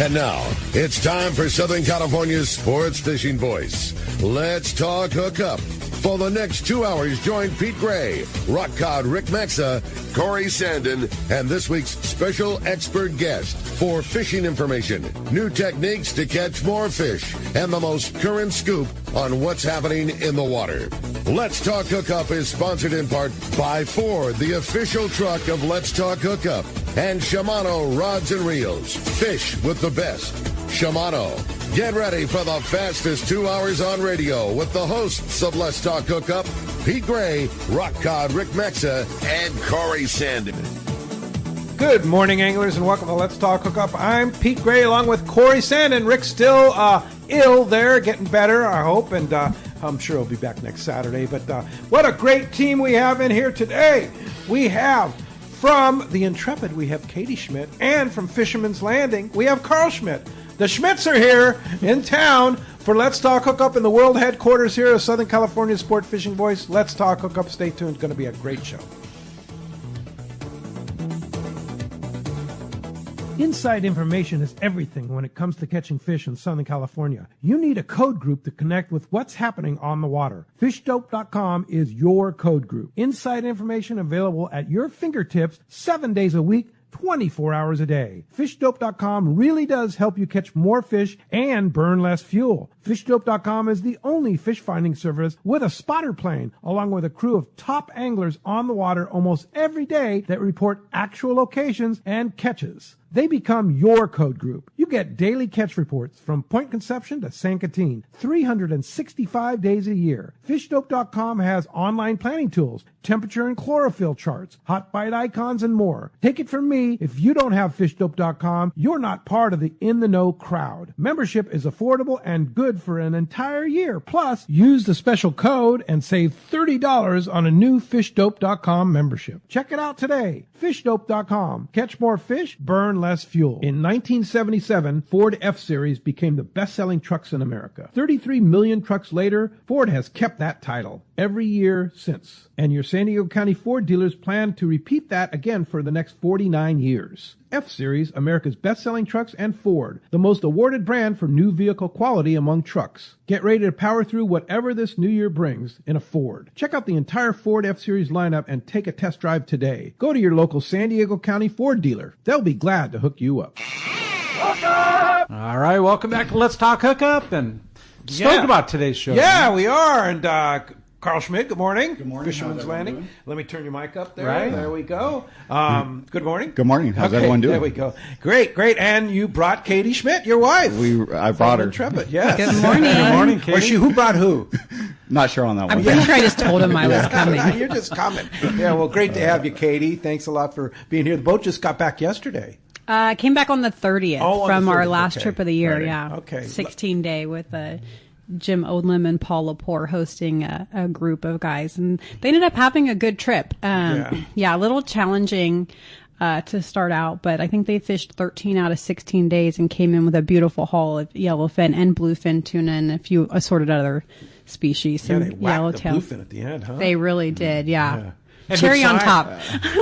And now, it's time for Southern California's sports fishing voice. Let's talk hookup. For the next 2 hours, join Pete Gray, Rock Cod Rick Maxa, Corey Sandin, and this week's special expert guest for fishing information, new techniques to catch more fish, and the most current scoop on what's happening in the water. Let's Talk Hookup is sponsored in part by Ford, the official truck of Let's Talk Hookup, and Shimano Rods and Reels. Fish with the best. Shimano. Get ready for the fastest 2 hours on radio with the hosts of Let's Talk Hookup, Pete Gray, Rock Cod Rick Maxa, and Corey Sandin. Good morning, anglers, and welcome to Let's Talk Hookup. I'm Pete Gray along with Corey Sandin. Rick's still ill there, getting better, I hope, and I'm sure he'll be back next Saturday. But what a great team we have in here today. We have from the Intrepid, we have Katie Schmidt, and from Fisherman's Landing, we have Carl Schmidt. The Schmidts are here in town for Let's Talk Hookup in the world headquarters here of Southern California Sport Fishing Voice. Let's Talk Hookup. Stay tuned. It's going to be a great show. Inside information is everything when it comes to catching fish in Southern California. You need a code group to connect with what's happening on the water. FishDope.com is your code group. Inside information available at your fingertips 7 days a week, 24 hours a day. FishDope.com really does help you catch more fish and burn less fuel. FishDope.com is the only fish finding service with a spotter plane, along with a crew of top anglers on the water almost every day that report actual locations and catches. They become your code group. You get daily catch reports from Point Conception to San Catine, 365 days a year. FishDope.com has online planning tools, temperature and chlorophyll charts, hot bite icons, and more. Take it from me, if you don't have FishDope.com, you're not part of the in-the-know crowd. Membership is affordable and good for an entire year. Plus, use the special code and save $30 on a new FishDope.com membership. Check it out today. FishDope.com. Catch more fish, burn less fuel. In 1977, Ford F-Series became the best-selling trucks in America. 33 million trucks later, Ford has kept that title every year since. And your San Diego County Ford dealers plan to repeat that again for the next 49 years. F-Series, America's best-selling trucks, and Ford, the most awarded brand for new vehicle quality among trucks. Get ready to power through whatever this new year brings in a Ford. Check out the entire Ford F-Series lineup and take a test drive today. Go to your local San Diego County Ford dealer. They'll be glad to hook you up. All right, welcome back to Let's Talk Hookup, and stoked about today's show. Yeah, we are, and Carl Schmidt, good morning. Good morning. Fisherman's Landing. Let me turn your mic up there. Right. There we go. Good morning. Good morning. How's everyone doing? There we go. Great. And you brought Katie Schmidt, your wife. I brought her. Intrepid, yes. Good morning. Good morning, Katie. Who brought who? Not sure on that one. I'm pretty sure I just told him I was coming. You're just coming. Yeah, well, great to have you, Katie. Thanks a lot for being here. The boat just got back yesterday. Came back on the 30th from our last Okay. trip of the year. Right. Yeah. Okay. 16-day with Jim Odlem and Paul Lepore hosting a group of guys, and they ended up having a good trip. A little challenging to start out, but I think they fished 13 out of 16 days and came in with a beautiful haul of yellowfin and bluefin tuna and a few assorted other species. Yeah, Some they whacked the yellowtail. bluefin at the end, huh? They really did. Yeah. And Cherry on top.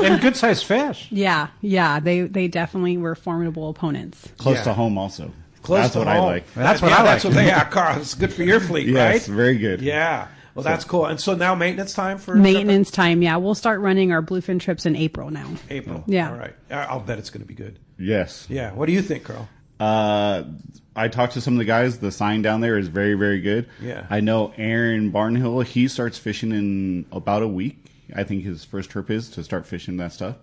And good-sized fish. Yeah. They definitely were formidable opponents. Close to home also. Close That's to what home. I like. That's what I like. Carl. It's good for your fleet, Yes, right? very good. Yeah. Well, that's cool. And so now maintenance time for Maintenance time, yeah. We'll start running our bluefin trips in April now. April. Yeah. All right. I'll bet it's going to be good. Yes. Yeah. What do you think, Carl? I talked to some of the guys. The sign down there is very, very good. Yeah. I know Aaron Barnhill, he starts fishing in about a week. I think his first trip is to start fishing that stuff.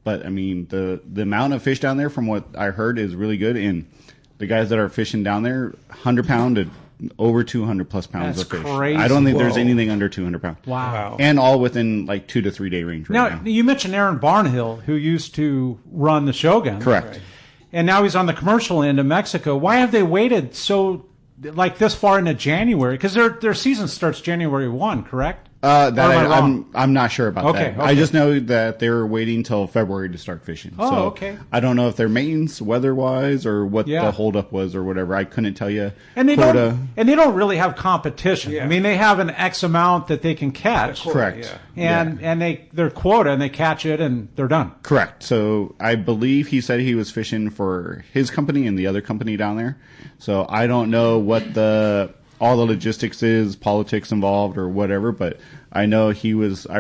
But, I mean, the amount of fish down there, from what I heard, is really good. And the guys that are fishing down there, 100-pound to over 200-plus pounds of fish. Crazy. I don't think there's anything under 200 pounds. Wow. And all within, 2 to 3 day range right now. You mentioned Aaron Barnhill, who used to run the Shogun. Correct. Right. And now he's on the commercial end of Mexico. Why have they waited so, this far into January? Because their season starts January 1, correct? I'm not sure about that. Okay. I just know that they were waiting till February to start fishing. Oh, so okay. I don't know if they're maintenance, weather-wise, or what the holdup was, or whatever. I couldn't tell you. And they don't really have competition. Yeah. I mean, they have an X amount that they can catch. Correct. Yeah. And their quota, and they catch it, and they're done. Correct. So I believe he said he was fishing for his company and the other company down there. So I don't know what all the logistics is, politics involved or whatever, but I know I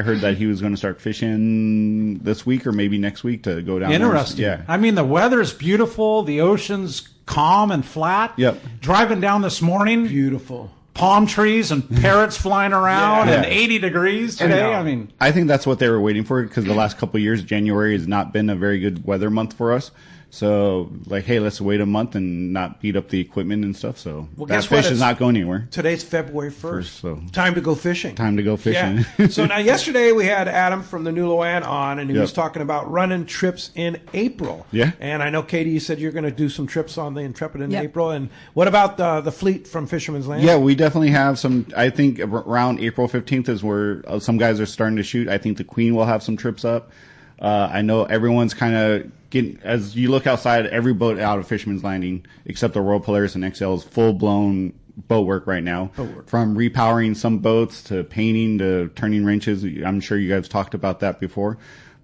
heard that he was going to start fishing this week or maybe next week to go down Interesting. there. Yeah. I mean, the weather's beautiful. The ocean's calm and flat. Yep. Driving down this morning. Beautiful. Palm trees and parrots flying around and 80 degrees today. I mean, I think that's what they were waiting for because the last couple of years, January has not been a very good weather month for us. So, like, hey, let's wait a month and not beat up the equipment and stuff. So that fish is not going anywhere. Today's February 1st. So Time to go fishing. Time to go fishing. Yeah. So now yesterday we had Adam from the New Loan on, and he was talking about running trips in April. Yeah. And I know, Katie, you said you're going to do some trips on the Intrepid in April. And what about the fleet from Fisherman's Landing? Yeah, we definitely have some. I think around April 15th is where some guys are starting to shoot. I think the Queen will have some trips up. I know everyone's kind of getting, as you look outside, every boat out of Fisherman's Landing, except the Royal Polaris and XL, is full-blown boat work right now. From repowering some boats to painting to turning wrenches. I'm sure you guys talked about that before.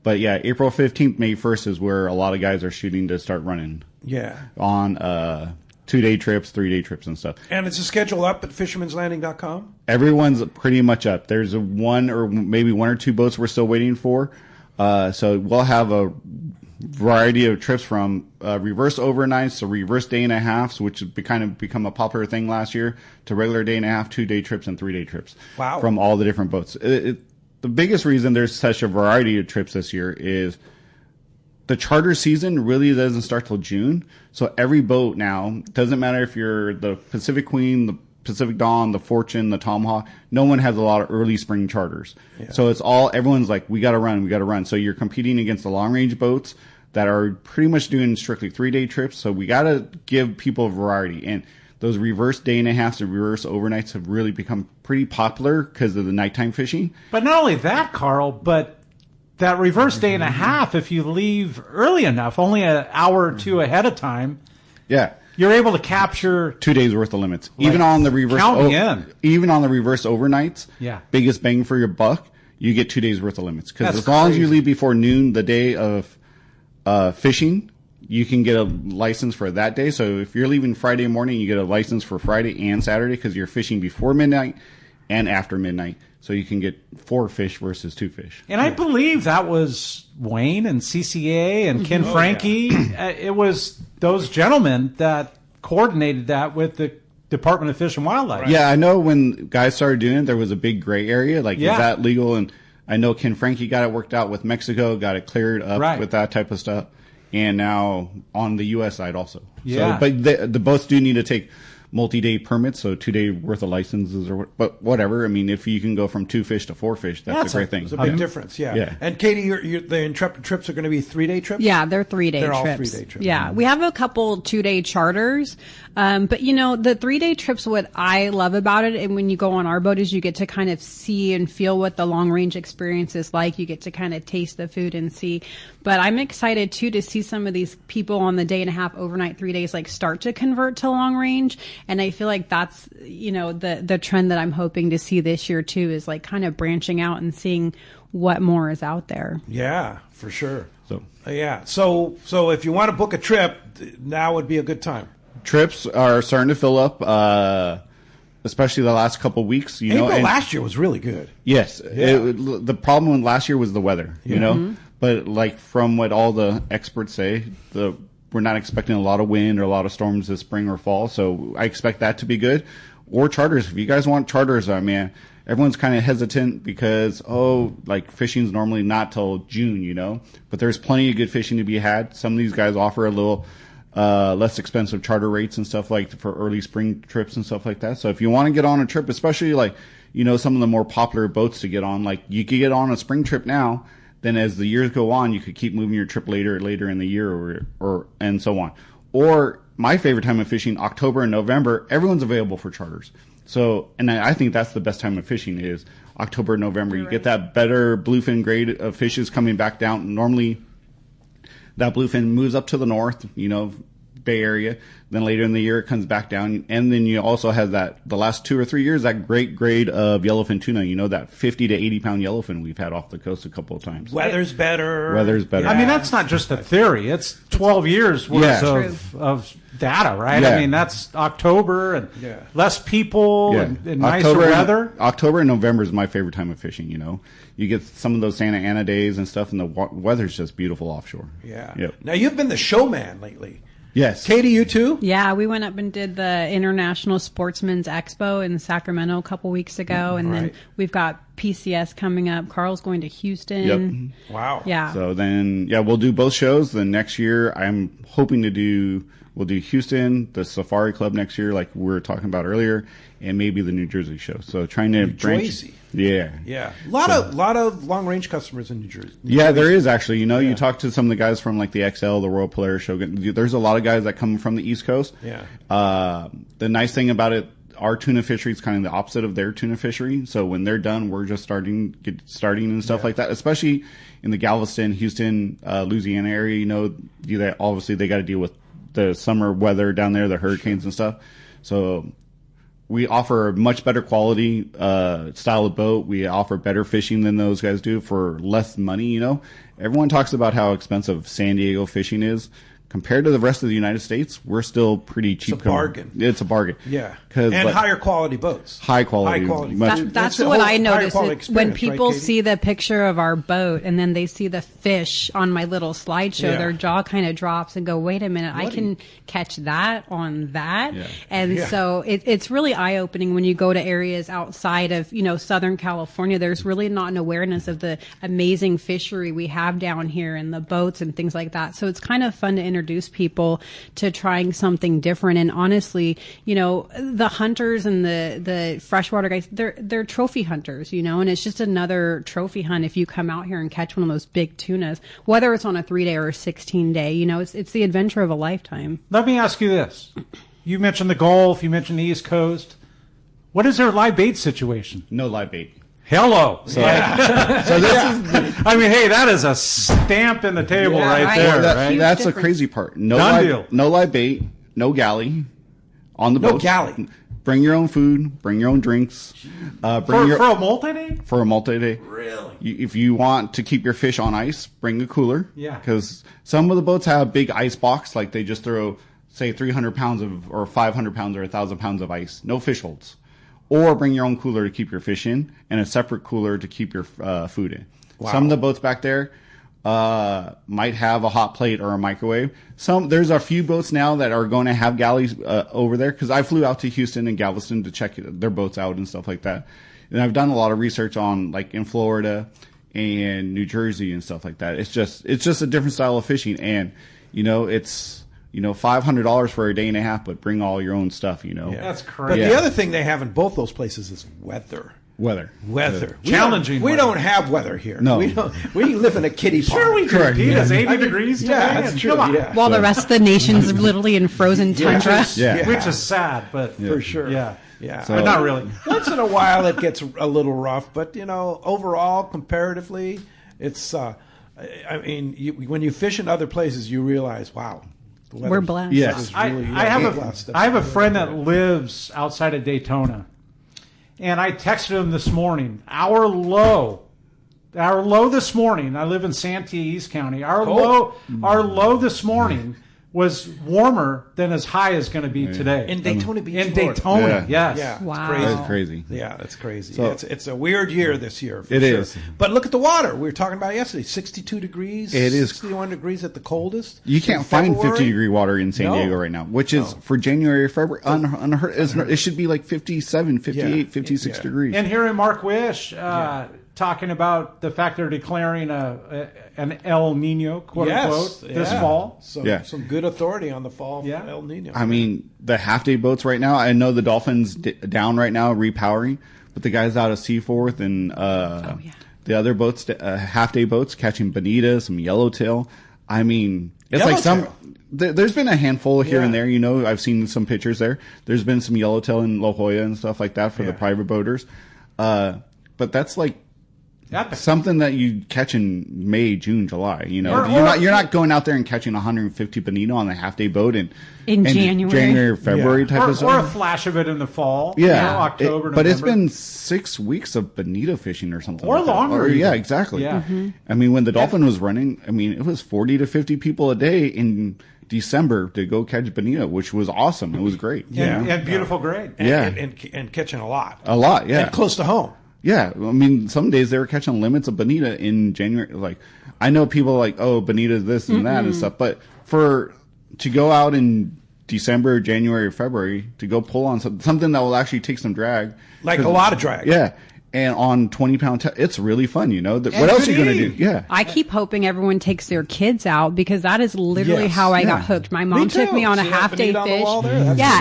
But yeah, April 15th, May 1st is where a lot of guys are shooting to start running. Yeah. On 2-day trips, 3-day trips and stuff. And it's a schedule up at fishermanslanding.com? Everyone's pretty much up. There's one or two boats we're still waiting for. So we'll have a variety of trips from reverse overnights to reverse day and a halves, which has become a popular thing last year, to regular day and a half, 2-day trips, and 3-day trips. Wow. From all the different boats. The biggest reason there's such a variety of trips this year is the charter season really doesn't start till June. So every boat now, doesn't matter if you're the Pacific Queen, the Pacific Dawn, the Fortune, the Tomahawk, no one has a lot of early spring charters. Yeah. So everyone's like, we got to run. So you're competing against the long range boats that are pretty much doing strictly 3-day trips. So we got to give people a variety. And those reverse day and a halves and reverse overnights have really become pretty popular because of the nighttime fishing. But not only that, Carl, but that reverse day and a half, if you leave early enough, only an hour or two ahead of time. Yeah. You're able to capture 2 days worth of limits, even on the reverse. Even on the reverse overnights. Yeah. Biggest bang for your buck, you get 2 days worth of limits because as long as you leave before noon the day of fishing, you can get a license for that day. So if you're leaving Friday morning, you get a license for Friday and Saturday because you're fishing before midnight and after midnight. So you can get 4 fish versus 2 fish. And I believe that was Wayne and CCA and Ken Frankie. Yeah. It was those gentlemen that coordinated that with the Department of Fish and Wildlife. Right. Yeah, I know when guys started doing it, there was a big gray area. Like, is that legal? And I know Ken Frankie got it worked out with Mexico, got it cleared up with that type of stuff. And now on the U.S. side also. Yeah. So, but the boats do need to take multi-day permits, so 2-day worth of licenses, but whatever. I mean, if you can go from 2 fish to 4 fish, that's a great thing. It's a big difference, yeah. And Katie, the Intrepid trips are going to be 3-day trips? Yeah, they're 3-day trips. They're all 3-day trips. Yeah, we have a couple 2-day charters, but the 3-day trips, what I love about it, and when you go on our boat, is you get to kind of see and feel what the long range experience is like. You get to kind of taste the food and see. But I'm excited too to see some of these people on the day and a half, overnight, 3 days, like start to convert to long range. And I feel like that's, the trend that I'm hoping to see this year too, is like kind of branching out and seeing what more is out there. Yeah, for sure. So if you want to book a trip, now would be a good time. Trips are starting to fill up, especially the last couple of weeks. April last year was really good. Yes. Yeah. The problem with last year was the weather, Mm-hmm. But like from what all the experts say, we're not expecting a lot of wind or a lot of storms this spring or fall, so I expect that to be good. Or charters. If you guys want charters, everyone's kind of hesitant because, fishing's normally not till June, But there's plenty of good fishing to be had. Some of these guys offer a little less expensive charter rates and stuff for early spring trips and stuff like that. So if you want to get on a trip, especially some of the more popular boats to get on, you could get on a spring trip now. Then as the years go on, you could keep moving your trip later in the year or and so on. Or my favorite time of fishing, October and November, everyone's available for charters. So, and I think that's the best time of fishing is October, November. You get that better bluefin grade of fishes coming back down. Normally, that bluefin moves up to the north, Bay Area. Then later in the year, it comes back down. And then you also have the last 2 or 3 years, that great grade of yellowfin tuna, that 50 to 80 pound yellowfin we've had off the coast a couple of times. Weather's better. Yeah. I mean, that's not just a theory. It's 12 years worth of data, right? Yeah. I mean, that's October and less people and nicer October weather. October and November is my favorite time of fishing, You get some of those Santa Ana days and stuff, and the weather's just beautiful offshore. Yeah. Yep. Now, you've been the showman lately. Yes. Katie, you too? Yeah, we went up and did the International Sportsman's Expo in Sacramento a couple weeks ago, and then we've got PCS coming up. Carl's going to Houston. Yep. Wow. Yeah. So then, we'll do both shows. Then next year, I'm hoping we'll do Houston, the Safari Club next year, like we were talking about earlier, and maybe the New Jersey show. So trying to Jersey. Yeah. Yeah. A lot of long range customers in New Jersey. There is actually. You talk to some of the guys from like the XL, the Royal Polaris Shogun. There's a lot of guys that come from the East Coast. Yeah. The nice thing about it, our tuna fishery is kind of the opposite of their tuna fishery. So when they're done, we're just starting and stuff like that, especially in the Galveston, Houston, Louisiana area. Obviously they got to deal with the summer weather down there, the hurricanes and stuff. So we offer a much better quality style of boat. We offer better fishing than those guys do for less money. Everyone talks about how expensive San Diego fishing is. Compared to the rest of the United States, we're still pretty cheap. It's a bargain. It's a bargain. Yeah. And higher quality boats. High quality. That's what I notice. When people see the picture of our boat and then they see the fish on my little slideshow, their jaw kind of drops and go, wait a minute, I can catch that on that. Yeah. And so it's really eye-opening when you go to areas outside of, Southern California. There's really not an awareness of the amazing fishery we have down here and the boats and things like that. So it's kind of fun to introduce people to trying something different. And honestly, the hunters and the freshwater guys, they're trophy hunters, and it's just another trophy hunt if you come out here and catch one of those big tunas, whether it's on a 3-day or a 16-day, it's the adventure of a lifetime. Let me ask you this. You mentioned the Gulf, you mentioned the East Coast. What is their live bait situation? No live bait. Hello. So this is that is a stamp in the table right there. That's the crazy part. No live bait, no galley on the boat. No galley. Bring your own food, bring your own drinks. For a multi-day? For a multi-day. Really? If you want to keep your fish on ice, bring a cooler. Yeah. Because some of the boats have big ice box, like they just throw, say, 300 pounds or 500 pounds or 1,000 pounds of ice. No fish holds. Or bring your own cooler to keep your fish in, and a separate cooler to keep your food in. Wow. Some of the boats back there might have a hot plate or a microwave. There's a few boats now that are going to have galleys over there, because I flew out to Houston and Galveston to check their boats out and stuff like that. And I've done a lot of research on, like, in Florida and New Jersey and stuff like that. It's just a different style of fishing, and it's $500 for a day and a half, but bring all your own stuff, Yeah. That's crazy. But the other thing they have in both those places is weather. Challenging. We don't have weather here. No. We live in a kiddie pond. Sure we do. Pete, it's 80 degrees today. Yeah, that's true. Yeah. While the rest of the nation's literally in frozen tundra. Which is sad, but for sure. Yeah. Yeah. But not really. Once in a while it gets a little rough, but overall, comparatively, it's when you fish in other places, you realize, wow, we're blessed. Yes. I have a friend that lives outside of Daytona, and I texted him this morning. Our low this morning. I live in Santee, East County. Our low this morning was warmer than as high as going to be today in Daytona Beach. In Daytona, yes. Yeah, wow, that's crazy. Yeah, that's crazy. So, it's a weird year this year. It is. But look at the water. We were talking about it yesterday. 62 degrees. It is 61 degrees at the coldest. You can't find 50-degree water in San Diego right now, which is for January or February unheard. It should be like 57, 58, 56 degrees. And hearing Mark Wish talking about the fact they're declaring an El Nino, quote unquote, this fall. Some good authority on the fall El Nino. I mean, the half-day boats right now, I know the Dolphins down right now, repowering, but the guys out of Seaforth and the other boats, half-day boats, catching bonita, some yellowtail. I mean, It's like there's been a handful here and there, I've seen some pictures there. There's been some yellowtail in La Jolla and stuff like that for the private boaters. But that's like something that you catch in May, June, July. You're not going out there and catching 150 bonito on a half-day boat in January, February type of stuff. Or a flash of it in the fall. Yeah, October, but it's been 6 weeks of bonito fishing or something. Or like longer. That. Yeah, exactly. Yeah. Mm-hmm. I mean, when the Dolphin was running, it was 40 to 50 people a day in December to go catch bonito, which was awesome. It was great. And beautiful grade. And catching a lot. A lot, yeah. And close to home. Yeah, some days they were catching limits of bonita in January. Like, I know people are like, oh, bonita this and that and stuff, but to go out in December, January, or February to go pull on something that will actually take some drag, like a lot of drag. Yeah. And on 20-pound, it's really fun, What else are you going to do? Yeah. I keep hoping everyone takes their kids out because that is literally how I got hooked. My mom took me on a half-day fish.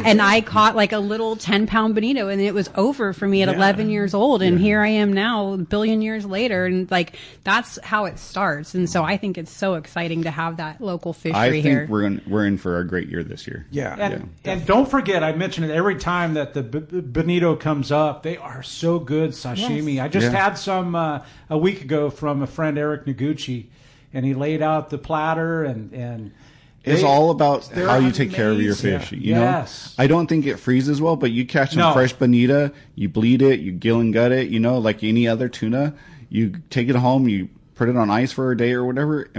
And I caught like a little 10-pound bonito, and it was over for me at 11 years old. And here I am now, a billion years later, and like that's how it starts. And so I think it's so exciting to have that local fishery here. I think we're in for a great year this year. Yeah. And don't forget, I mentioned it every time that the bonito comes up. They are so good sashimi. I just had some a week ago from a friend, Eric Noguchi, and he laid out the platter and it's all about how you take care of your fish. You know, I don't think it freezes well, but you catch some fresh bonita, you bleed it, you gill and gut it, like any other tuna. You take it home, you put it on ice for a day or whatever.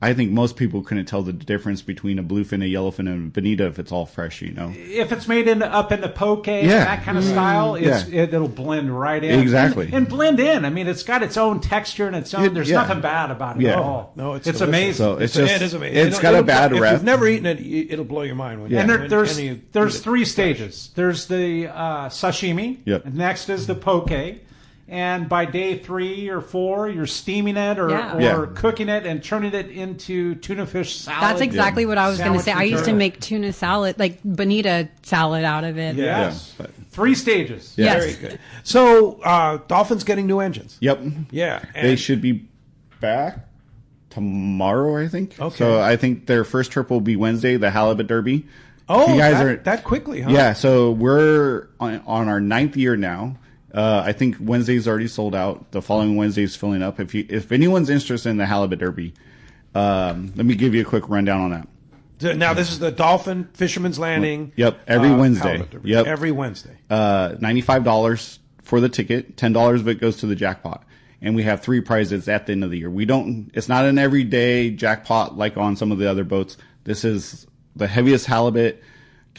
I think most people couldn't tell the difference between a bluefin, a yellowfin, and a bonita if it's all fresh, If it's made up in the poke, that kind of style, it'll blend right in. Exactly. And blend in. It's got its own texture and its own. There's nothing bad about it at all. No, it's amazing. So it is amazing. It's got a bad rep. If you've never eaten it, it'll blow your mind. There's three stages. There's the sashimi. Yep. And next is the poke. And by day 3 or 4, you're steaming it or cooking it and turning it into tuna fish salad. That's exactly what I was going to say. I used to make tuna salad, like bonita salad out of it. Yes. 3 stages. Yes. Very good. So, Dolphin's getting new engines. Yep. Yeah. They should be back tomorrow, I think. Okay. So I think their first trip will be Wednesday, the Halibut Derby. Oh, you guys that quickly, huh? Yeah, so we're on our 9th year now. I think Wednesday's already sold out. The following Wednesday's filling up. If anyone's interested in the Halibut Derby, let me give you a quick rundown on that. Now, this is the Dolphin Fisherman's Landing. Yep, every Wednesday. Yep, every Wednesday. $95 for the ticket. $10 of it goes to the jackpot, and we have 3 prizes at the end of the year. It's not an everyday jackpot like on some of the other boats. This is the heaviest halibut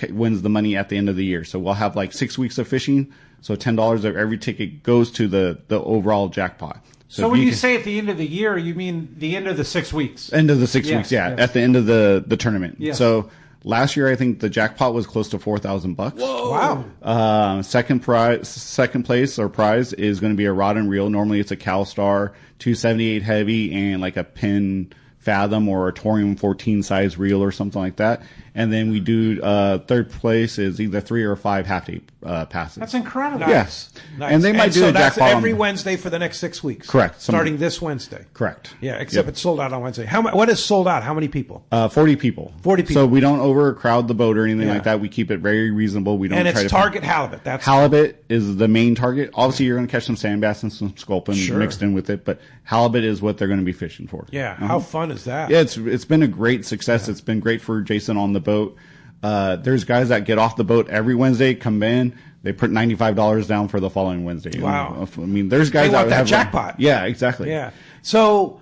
wins the money at the end of the year. So we'll have like 6 weeks of fishing. So $10 of every ticket goes to the overall jackpot. So when you say at the end of the year, you mean the end of the 6 weeks? End of the 6 weeks, yeah. At the end of the tournament. Yes. So last year, I think the jackpot was close to $4,000. Whoa! Wow. Second place or prize is going to be a rod and reel. Normally it's a CalStar 278 heavy and like a pin Fathom or a Torium 14 size reel or something like that. And then we do third place is either 3 or 5 half-day passes. That's incredible. Nice. And they might do a jackpot. That's every Wednesday for the next 6 weeks. Correct. Starting this Wednesday. Correct. Yeah, except it's sold out on Wednesday. What is sold out? How many people? 40 people. 40 people. So we don't overcrowd the boat or anything like that. We keep it very reasonable. We don't. And try it's to target halibut. That's halibut is the main target. Obviously, you're going to catch some sand bass and some sculpin mixed in with it, but halibut is what they're going to be fishing for. Yeah. How fun is that? Yeah, it's been a great success. It's been great for Jason on the boat. There's guys that get off the boat every Wednesday, come in, they put $95 down for the following Wednesday. Wow. There's guys they want that jackpot. Yeah, exactly. Yeah. So,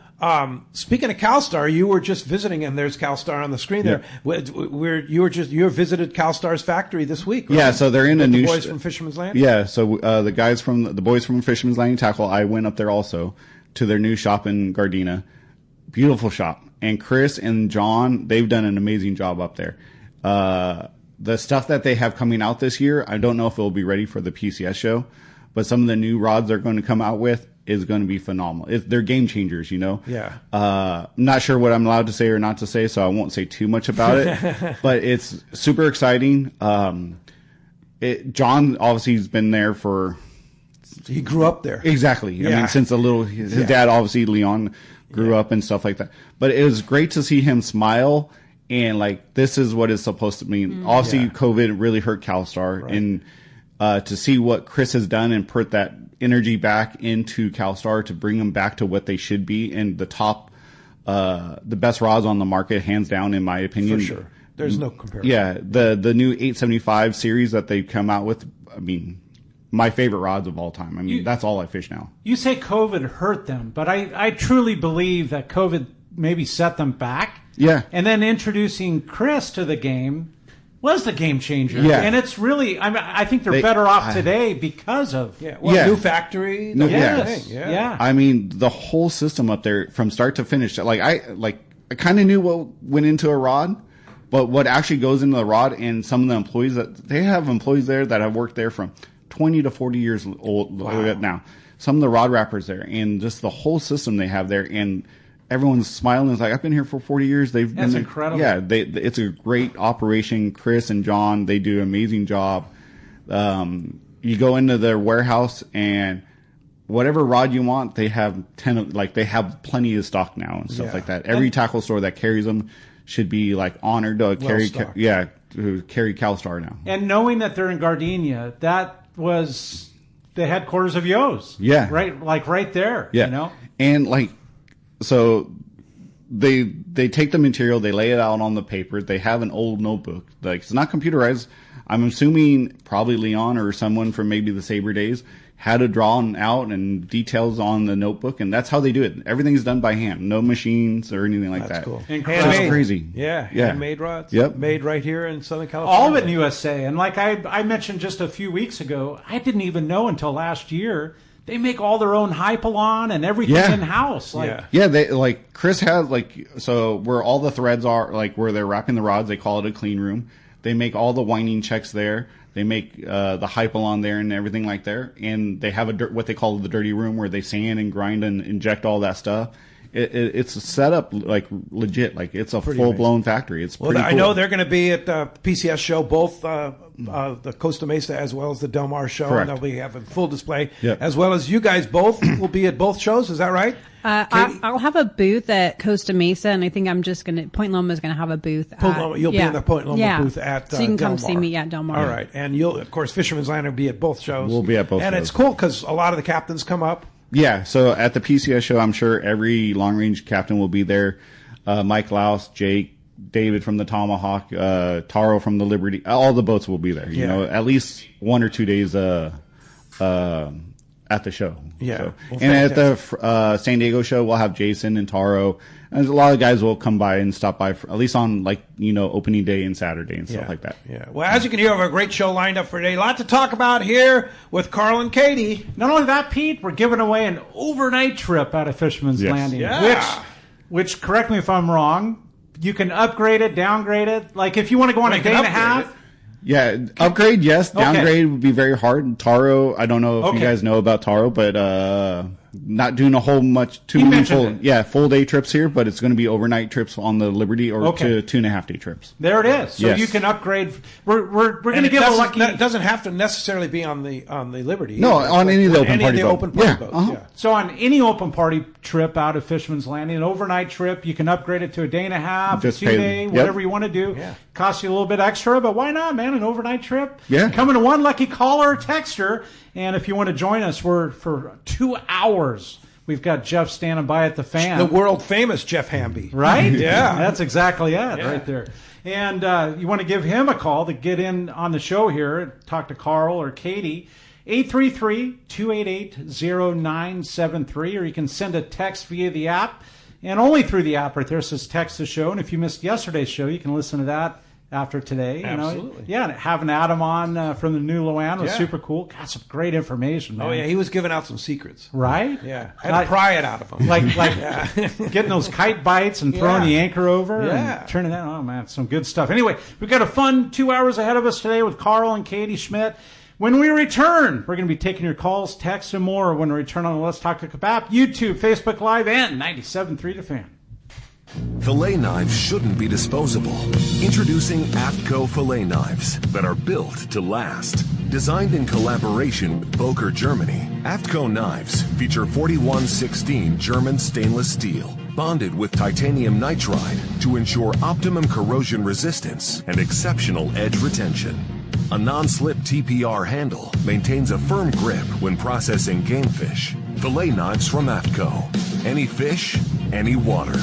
speaking of CalStar, you were just visiting, and there's CalStar on the screen there. You visited CalStar's factory this week, right? Yeah, so they're in a new... The boys from Fisherman's Landing? Yeah, so the boys from Fisherman's Landing Tackle, I went up there also to their new shop in Gardena. Beautiful shop. And Chris and John, they've done an amazing job up there. The stuff that they have coming out this year, I don't know if it will be ready for the PCS show, but some of the new rods they're going to come out with is going to be phenomenal. They're game changers, Yeah. I'm not sure what I'm allowed to say or not to say, so I won't say too much about it, but it's super exciting. John obviously has been there for... He grew up there. Exactly. Yeah. Since his dad, obviously, Leon, grew up and stuff like that. But it was great to see him smile and like, this is what it's supposed to mean. Obviously, COVID really hurt CalStar, and to see what Chris has done and put that energy back into CalStar to bring them back to what they should be and the top, the best rods on the market, hands down, in my opinion. For sure. There's no comparison. Yeah, the new 875 series that they've come out with, I mean, my favorite rods of all time. I mean, that's all I fish now. You say COVID hurt them, but I truly believe that COVID maybe set them back. Yeah. And then introducing Chris to the game was the game changer. Yeah. And it's really, I think they're better off today because of. New factory. Yeah. I mean, the whole system up there from start to finish. I kind of knew what went into a rod. But what actually goes into the rod, and some of the employees they have employees there that have worked there from 20 to 40 years old now. Some of the rod wrappers there, and just the whole system they have there, and everyone's smiling. It's like, I've been here for 40 years. That's incredible. Yeah, it's a great operation. Chris and John, they do an amazing job. You go into their warehouse and whatever rod you want, they have they have plenty of stock now and stuff like that. Every tackle store that carries them should be like honored to carry CalStar now. And knowing that they're in Gardenia, that was the headquarters of Yo's. Yeah. Right, like right there. Yeah. You know? And like, so they take the material, they lay it out on the paper. They have an old notebook. Like, it's not computerized. I'm assuming probably Leon or someone from maybe the Sabre days had it drawn out and details on the notebook, and that's how they do it. Everything's done by hand, no machines or anything like that. Cool. It's crazy. Handmade rods. Yep. Made right here in Southern California. All of it in USA. And like I mentioned just a few weeks ago, I didn't even know until last year they make all their own hypalon and everything in house. They like Chris has so where all the threads are, like where they're wrapping the rods, they call it a clean room. They make all the winding checks there. They make the hypalon there and everything like there, and they have what they call the dirty room where they sand and grind and inject all that stuff. It's set up like legit, like it's a full blown factory. It's pretty cool. I know they're going to be at the PCS show, both the Costa Mesa as well as the Del Mar show. Correct. And they'll be having full display, Yep. as well as you guys both will be at both shows. Is that right? I'll have a booth at Costa Mesa, and I think I'm just going to Point Loma is going to have a booth. You'll be in the Point Loma booth at so you can Del come Mar. see me at Del Mar. All right, and you'll of course Fisherman's Land will be at both shows. We'll be at both and shows. It's cool because a lot of the captains come up. Yeah, so at the PCS show, I'm sure every long range captain will be there. Mike Laus, Jake, David from the Tomahawk, Taro from the Liberty. All the boats will be there. You know, at least 1 or 2 days at the show. Yeah. So, Well, and at the San Diego show, we'll have Jason and Taro. And a lot of guys will come by and stop by, at least on opening day and Saturday and stuff like that. Yeah. Well, as you can hear, we have a great show lined up for today. A lot to talk about here with Carl and Katie. Not only that, Pete, we're giving away an overnight trip out of Fisherman's Landing. Yeah. Which, correct me if I'm wrong, you can upgrade it, downgrade it. Like if you want to go on a day and a half. Yeah, upgrade, yes. Downgrade would be very hard. Taro, I don't know if you guys know about Taro, but not doing a whole full day trips here, but it's going to be overnight trips on the Liberty or to 2.5 day trips. There it is. So you can upgrade. We're going to give a lucky. It doesn't have to necessarily be on the Liberty. No, on any of the open party boats. boats. Yeah. So on any open party trip out of Fisherman's Landing, an overnight trip, you can upgrade it to a day and a half, Just a 2 day, whatever you want to do. Yeah. Costs you a little bit extra, but why not, man? An overnight trip. Yeah. Coming to one lucky caller or texter. And if you want to join us, we're for 2 hours. We've got Jeff standing by at the fan. The world famous Jeff Hamby. Right? Yeah. That's exactly it right there. And you want to give him a call to get in on the show here, talk to Carl or Katie, 833-288-0973, or you can send a text via the app, and only through the app right there. It says text the show, and if you missed yesterday's show, you can listen to that after today. Absolutely. Yeah, and having Adam on from the new Luan was super cool. Got some great information, man. Oh, yeah, he was giving out some secrets. Right? Yeah. I had to pry it out of him. Like getting those kite bites and throwing the anchor over Yeah. and turning that. Oh, man, some good stuff. Anyway, we've got a fun 2 hours ahead of us today with Carl and Katie Schmidt. When we return, we're going to be taking your calls, texts, and more when we return on the Let's Talk Hookup app, YouTube, Facebook Live, and 97.3 The Fan. Fillet knives shouldn't be disposable. Introducing AFTCO fillet knives that are built to last. Designed in collaboration with Boker, Germany, AFTCO knives feature 4116 German stainless steel bonded with titanium nitride to ensure optimum corrosion resistance and exceptional edge retention. A non-slip TPR handle maintains a firm grip when processing game fish. Fillet knives from AFTCO. Any fish, any water.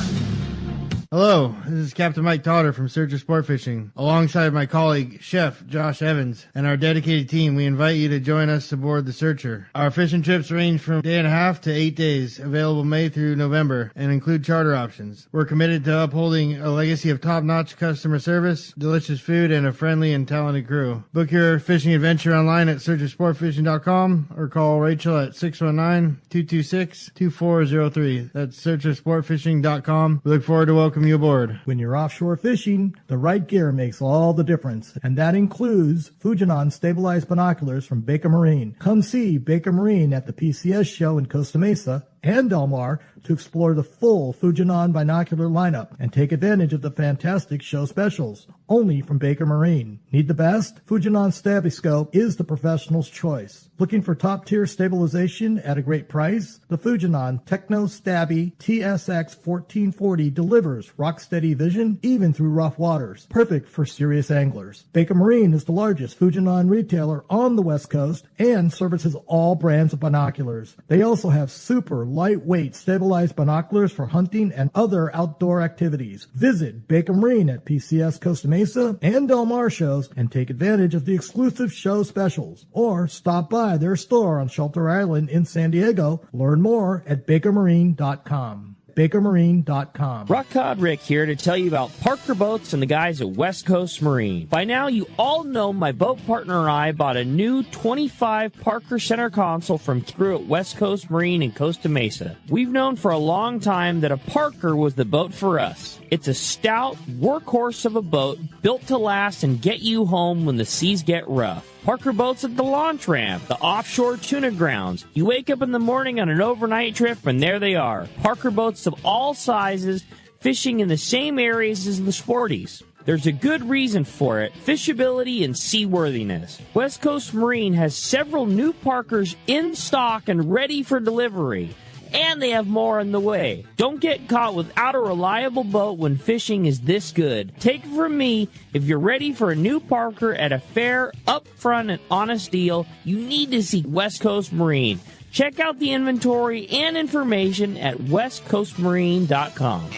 Hello, this is Captain Mike Totter from Searcher Sportfishing. Alongside my colleague, Chef Josh Evans, and our dedicated team, we invite you to join us aboard the Searcher. Our fishing trips range from 1.5 to 8 days, available May through November, and include charter options. We're committed to upholding a legacy of top-notch customer service, delicious food, and a friendly and talented crew. Book your fishing adventure online at searchersportfishing.com or call Rachel at 619-226-2403. That's searchersportfishing.com. We look forward to welcoming you aboard. When you're offshore fishing, the right gear makes all the difference, and that includes Fujinon stabilized binoculars from Baker Marine. Come see Baker Marine at the PCS show in Costa Mesa and Del Mar to explore the full Fujinon binocular lineup and take advantage of the fantastic show specials, only from Baker Marine. Need the best? Fujinon Stabiscope is the professional's choice. Looking for top-tier stabilization at a great price? The Fujinon Techno Stabby TSX 1440 delivers rock-steady vision even through rough waters. Perfect for serious anglers. Baker Marine is the largest Fujinon retailer on the West Coast and services all brands of binoculars. They also have super lightweight stabilized binoculars for hunting and other outdoor activities. Visit Baker Marine at PCS Costa Mesa and Del Mar shows and take advantage of the exclusive show specials. Or stop by their store on Shelter Island in San Diego. Learn more at bakermarine.com. BakerMarine.com. Rock Cod Rick here to tell you about Parker Boats and the guys at West Coast Marine. By now, you all know my boat partner and I bought a new 25 Parker center console from crew at West Coast Marine in Costa Mesa. We've known for a long time that a Parker was the boat for us. It's a stout workhorse of a boat built to last and get you home when the seas get rough. Parker Boats at the launch ramp, the offshore tuna grounds. You wake up in the morning on an overnight trip, and there they are. Parker Boats of all sizes, fishing in the same areas as the sporties. There's a good reason for it: fishability and seaworthiness. West Coast Marine has several new Parkers in stock and ready for delivery. And they have more on the way. Don't get caught without a reliable boat when fishing is this good. Take it from me, if you're ready for a new Parker at a fair, upfront, and honest deal, you need to see West Coast Marine. Check out the inventory and information at westcoastmarine.com.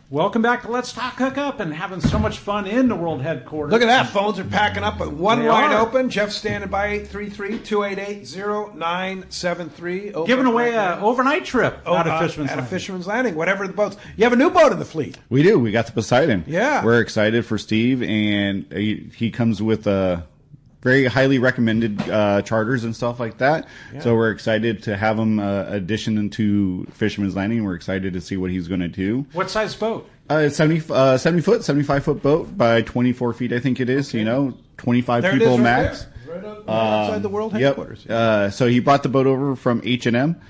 Welcome back to Let's Talk Hookup, and having so much fun in the world headquarters. Look at that. Phones are packing up, but one They line are. open. Jeff standing by 833-288-0973. Giving away an overnight trip out of Fisherman's At a Landing. Fisherman's Landing, whatever the boats. You have a new boat in the fleet. We do. We got the Poseidon. Yeah. We're excited for Steve, and he comes with very highly recommended charters and stuff like that. Yeah. So we're excited to have him addition into Fisherman's Landing. We're excited to see what he's going to do. What size boat? It's 75 foot boat by 24 feet, I think it is. Okay. You know, 25 there people it is, max. Right outside the world headquarters. Yep. So he brought the boat over from H&M.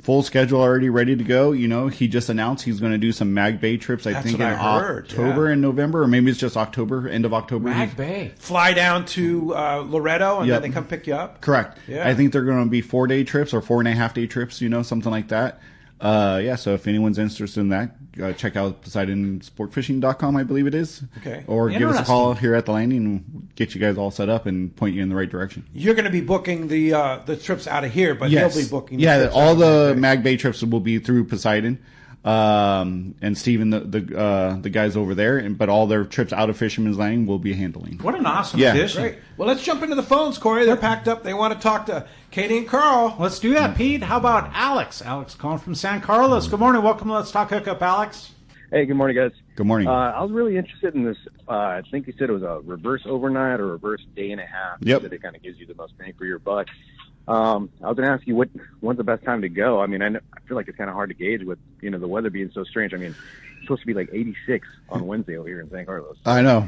Full schedule already ready to go. You know, he just announced he's going to do some Mag Bay trips, I think in October and November, or maybe it's just October, end of October. Mag Bay. Fly down to Loretto and then they come pick you up? Correct. Yeah. I think they're going to be 4-day trips or 4.5-day trips, you know, something like that. So if anyone's interested in that, check out PoseidonSportfishing.com, I believe it is. Okay. Or give us a call here at the landing and get you guys all set up and point you in the right direction. You're going to be booking the trips out of here, but yes. he'll be booking all the Mag Bay trips will be through Poseidon. And Steven, the guys over there, but all their trips out of Fisherman's Landing will be handling. What an awesome addition. Great. Well, let's jump into the phones, Corey. They're packed up. They want to talk to Katie and Carl. Let's do that, Pete. How about Alex? Alex calling from San Carlos. Good morning. Welcome to Let's Talk Hookup, Alex. Hey, good morning, guys. Good morning. I was really interested in this. I think you said it was a reverse overnight or reverse day and a half. Yep. That it kind of gives you the most bang for your buck. I was going to ask you when's the best time to go. I mean, I feel like it's kind of hard to gauge with the weather being so strange. I mean, it's supposed to be like 86 on Wednesday over here in San Carlos. I know.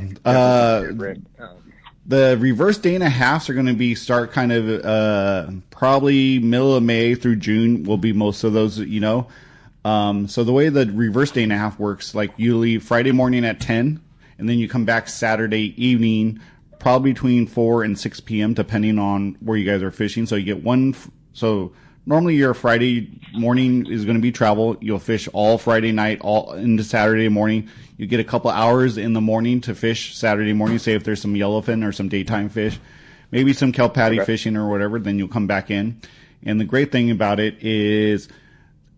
The reverse day and a halves are going to start kind of probably middle of May through June will be most of those, you know. So the way the reverse day and a half works, like you leave Friday morning at 10 and then you come back Saturday evening, probably between 4 and 6 p.m. depending on where you guys are fishing. So you get one. So normally your Friday morning is going to be travel. You'll fish all Friday night, all into Saturday morning. You get a couple hours in the morning to fish Saturday morning. Say if there's some yellowfin or some daytime fish, maybe some kelp patty fishing or whatever, then you'll come back in. And the great thing about it is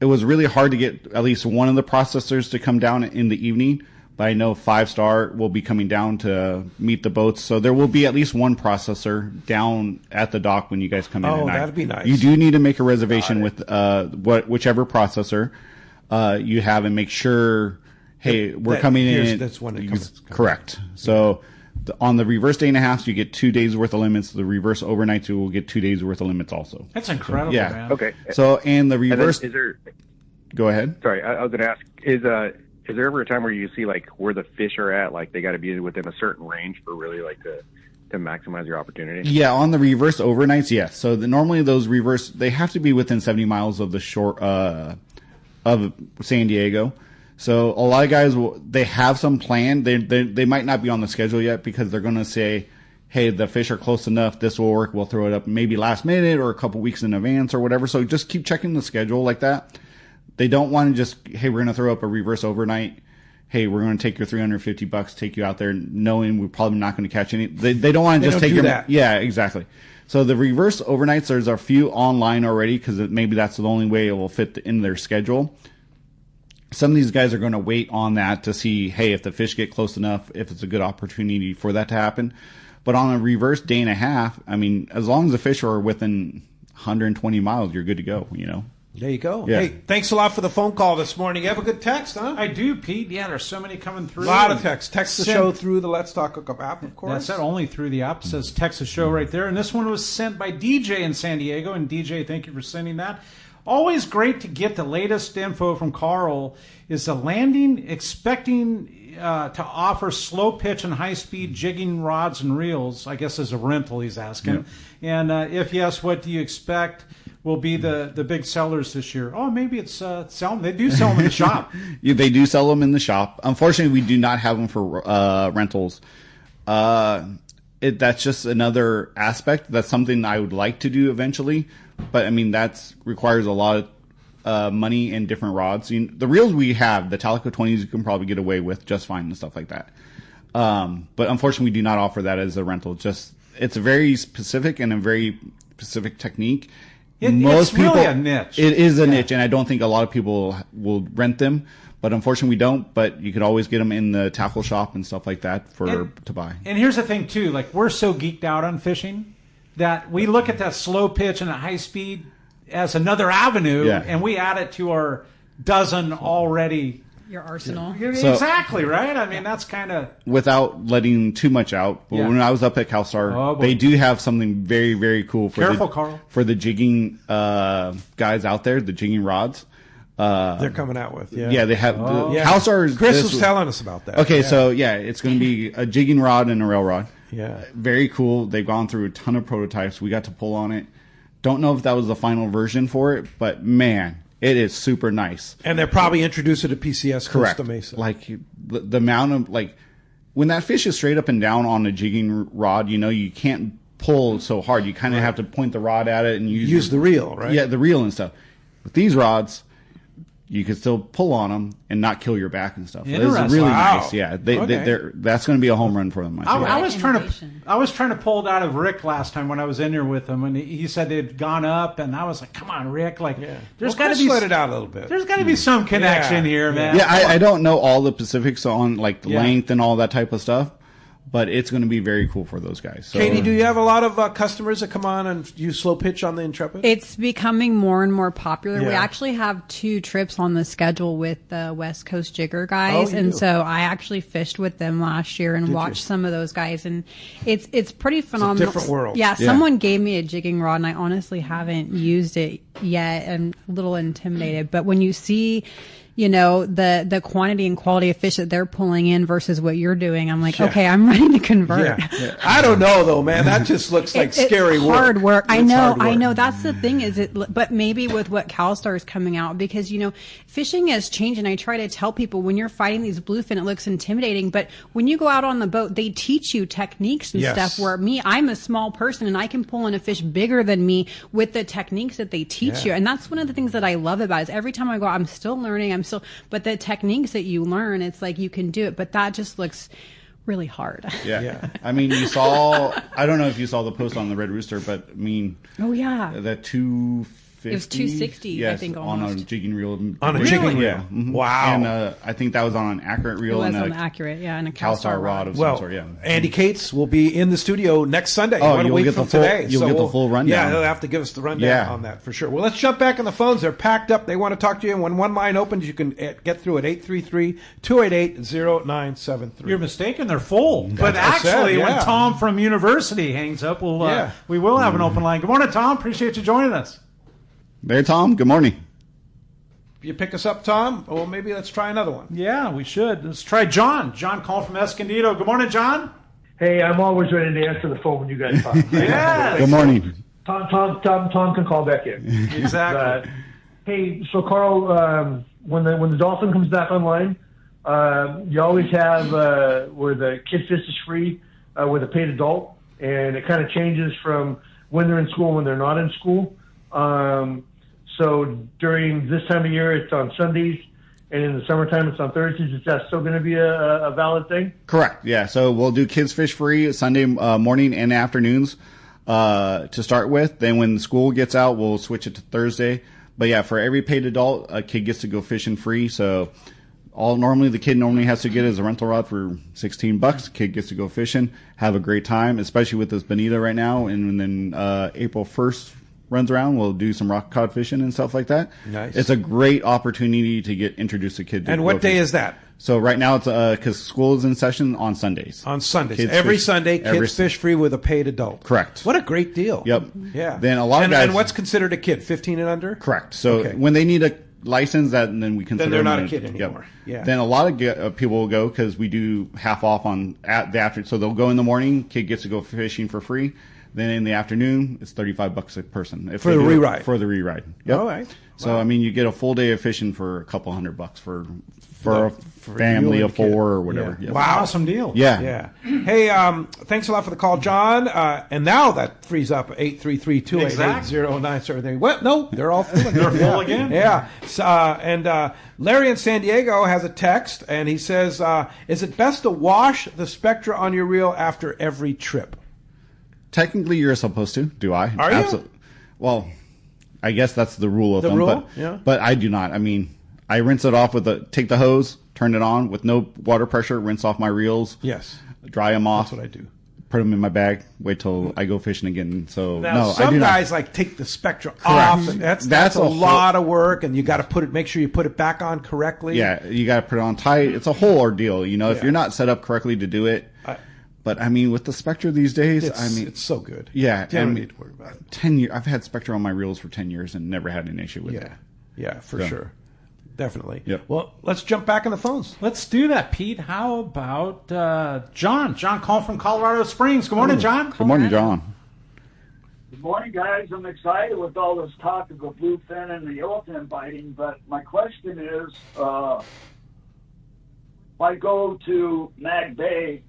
it was really hard to get at least one of the processors to come down in the evening. But I know 5 Star will be coming down to meet the boats. So there will be at least one processor down at the dock when you guys come in at night. Oh, that'd be nice. You do need to make a reservation with whichever processor you have and make sure, hey, we're coming in. That's when it comes. Correct. So on the reverse day and a half, you get 2 days worth of limits. The reverse overnights, you will get 2 days worth of limits also. That's incredible, man. Okay. So, and the reverse. Is there? Go ahead. Sorry, I was going to ask, is there ever a time where you see like where the fish are at, like they got to be within a certain range for really like to maximize your opportunity? Yeah, on the reverse overnights, yes. So normally those reverse, they have to be within 70 miles of the shore of San Diego. So a lot of guys they have some plan. They might not be on the schedule yet because they're going to say, hey, the fish are close enough. This will work. We'll throw it up maybe last minute or a couple weeks in advance or whatever. So just keep checking the schedule like that. They don't want to just, hey, we're going to throw up a reverse overnight. Hey, we're going to take your $350, take you out there knowing we're probably not going to catch any. They don't want to just take your. That. Yeah, exactly. So the reverse overnights, there's a few online already because maybe that's the only way it will fit in their schedule. Some of these guys are going to wait on that to see, hey, if the fish get close enough, if it's a good opportunity for that to happen. But on a reverse day and a half, I mean, as long as the fish are within 120 miles, you're good to go, you know. There you go. Yeah. Hey, thanks a lot for the phone call this morning. You have a good text, huh? I do, Pete. Yeah, there's so many coming through. A lot of texts. Text the show through the Let's Talk Hookup app, of course. That's it, only through the app. It says text the show right there. And this one was sent by DJ in San Diego. And DJ, thank you for sending that. Always great to get the latest info from Carl. Is the landing expecting to offer slow pitch and high speed jigging rods and reels? I guess as a rental, he's asking. Yeah. And if yes, what do you expect will be the big sellers this year? Oh, maybe it's selling. They do sell them in the shop. Yeah, they do sell them in the shop. Unfortunately, we do not have them for rentals. That's just another aspect. That's something I would like to do eventually. But, I mean, that requires a lot of money and different rods. The reels we have, the Talico 20s, you can probably get away with just fine and stuff like that. But unfortunately, we do not offer that as a rental. It's very specific and a very specific technique. It's really a niche. It is a niche, and I don't think a lot of people will rent them. But unfortunately, we don't. But you could always get them in the tackle shop and stuff like that to buy. And here's the thing, too. Like, we're so geeked out on fishing that we look at that slow pitch and a high speed as another avenue, and we add it to our dozen already. Your arsenal. So, exactly, right? I mean, that's kind of... Without letting too much out, but when I was up at CalStar, they do have something very, very cool for the jigging guys out there, the jigging rods. They're coming out with, Yeah, they have... CalStar... Chris was telling us about that. Okay, so, it's going to be a jigging rod and a rail rod. Yeah. Very cool. They've gone through a ton of prototypes. We got to pull on it. Don't know if that was the final version for it, but, man... It is super nice. And they'll probably introduce it to PCS Costa Mesa. Like, the amount of, like, when that fish is straight up and down on a jigging rod, you can't pull so hard. You kind of have to point the rod at it and use the reel, right? Yeah, the reel and stuff. With these rods, you can still pull on them and not kill your back and stuff. It's really nice. Yeah, that's going to be a home run for them. I was trying to pull it out of Rick last time when I was in there with him, and he said they'd gone up, and I was like, "Come on, Rick! Like, there's got to be let it out a little bit. There's got to be some connection here, man." Yeah, I don't know all the specifics on like the length and all that type of stuff. But it's going to be very cool for those guys. So, Katie, do you have a lot of customers that come on and use slow pitch on the Intrepid? It's becoming more and more popular. Yeah. We actually have 2 trips on the schedule with the West Coast Jigger guys. So I actually fished with them last year and watched some of those guys. And it's pretty phenomenal. It's a different world. Yeah, someone gave me a jigging rod, and I honestly haven't used it yet. I'm a little intimidated. But when you see... the quantity and quality of fish that they're pulling in versus what you're doing, I'm like, okay, I'm ready to convert. Yeah. I don't know though, man. That just looks like scary work. It's hard work. I know. That's the thing but maybe with what CalStar is coming out, because, fishing has changed, and I try to tell people when you're fighting these bluefin, it looks intimidating, but when you go out on the boat, they teach you techniques and stuff where I'm a small person and I can pull in a fish bigger than me with the techniques that they teach teach you. And that's one of the things that I love about it is every time I go, I'm still learning. But the techniques that you learn, it's like you can do it. But that just looks really hard. Yeah. I mean, I don't know if you saw the post on the Red Rooster, but I mean, oh yeah, that 250. It was 260, yes, I think, almost. On a jigging reel. On a jigging reel. Yeah. Mm-hmm. Wow. And I think that was on an accurate reel. It was and on the accurate, and a CalStar rod of some sort, yeah. Andy Cates will be in the studio next Sunday. Oh, One week from today. You'll get the full rundown. Yeah, he'll have to give us the rundown on that for sure. Well, let's jump back on the phones. They're packed up. They want to talk to you. And when one line opens, you can get through at 833-288-0973. You're mistaken. They're full. But actually, when Tom from University hangs up, we will have an open line. Good morning, Tom. Appreciate you joining us. There, Tom. Good morning. You pick us up, Tom? Well, maybe let's try another one. Yeah, we should. Let's try John. John calling from Escondido. Good morning, John. Hey, I'm always ready to answer the phone when you guys talk. Yeah. Good morning. Tom can call back in. Exactly. Hey, so Carl, when the dolphin comes back online, you always have where the kid fish is free with a paid adult, and it kind of changes from when they're in school and when they're not in school. So during this time of year, it's on Sundays, and in the summertime, it's on Thursdays. Is that still going to be a valid thing? Correct. Yeah. So we'll do kids fish free Sunday morning and afternoons to start with. Then when the school gets out, we'll switch it to Thursday. But yeah, for every paid adult, a kid gets to go fishing free. So the kid normally has to get is a rental rod for $16. Kid gets to go fishing, have a great time, especially with this bonita right now. And then April 1st runs around, we'll do some rock cod fishing and stuff like that. Nice. It's a great opportunity to get introduced to kids. And what day is that? So right now it's because school is in session on Sundays. On Sundays, kids every fish, Sunday, kids fish free with a paid adult. Correct. What a great deal. Yep. Yeah. Then a lot of guys. And what's considered a kid? 15 and under. Correct. So when they need a license, then we consider then they're not them a kid anymore. Yep. Yeah. Then a lot of people will go because we do half off at the after. So they'll go in the morning. Kid gets to go fishing for free. Then in the afternoon, it's $35 a person for the re-ride. For the re-ride. Yep. All right. So I mean, you get a full day of fishing for a couple $100 for a family of 4 or whatever. Yeah. Yep. Wow, awesome deal. Yeah. Hey, thanks a lot for the call, John. And now that frees up 833-288-0973. What? No, they're all full again. They're full again. Yeah. And Larry in San Diego has a text, and he says, "Is it best to wash the Spectra on your reel after every trip?" Technically, you're supposed to. Do I? Are you? Well, I guess that's the rule of the thumb. Rule? But I do not. I mean, I rinse it off take the hose, turn it on with no water pressure, rinse off my reels. Yes. Dry them off. That's what I do. Put them in my bag. Wait till I go fishing again. So now, I some do guys not. take the Spectra off. And that's a lot of work, and you got to make sure you put it back on correctly. Yeah, you got to put it on tight. It's a whole ordeal. If you're not set up correctly to do it. But I mean, with the Spectra these days, it's so good. Yeah, you don't need to worry about it. 10 years. I've had Spectra on my reels for 10 years and never had an issue with it. Yeah, for sure, definitely. Yep. Well, let's jump back on the phones. Let's do that, Pete. How about John? John calling from Colorado Springs. Good morning, John. Good morning, John. Good morning, guys. I'm excited with all this talk of the bluefin and the yellowfin biting, but my question is, if I go to Mag Bay,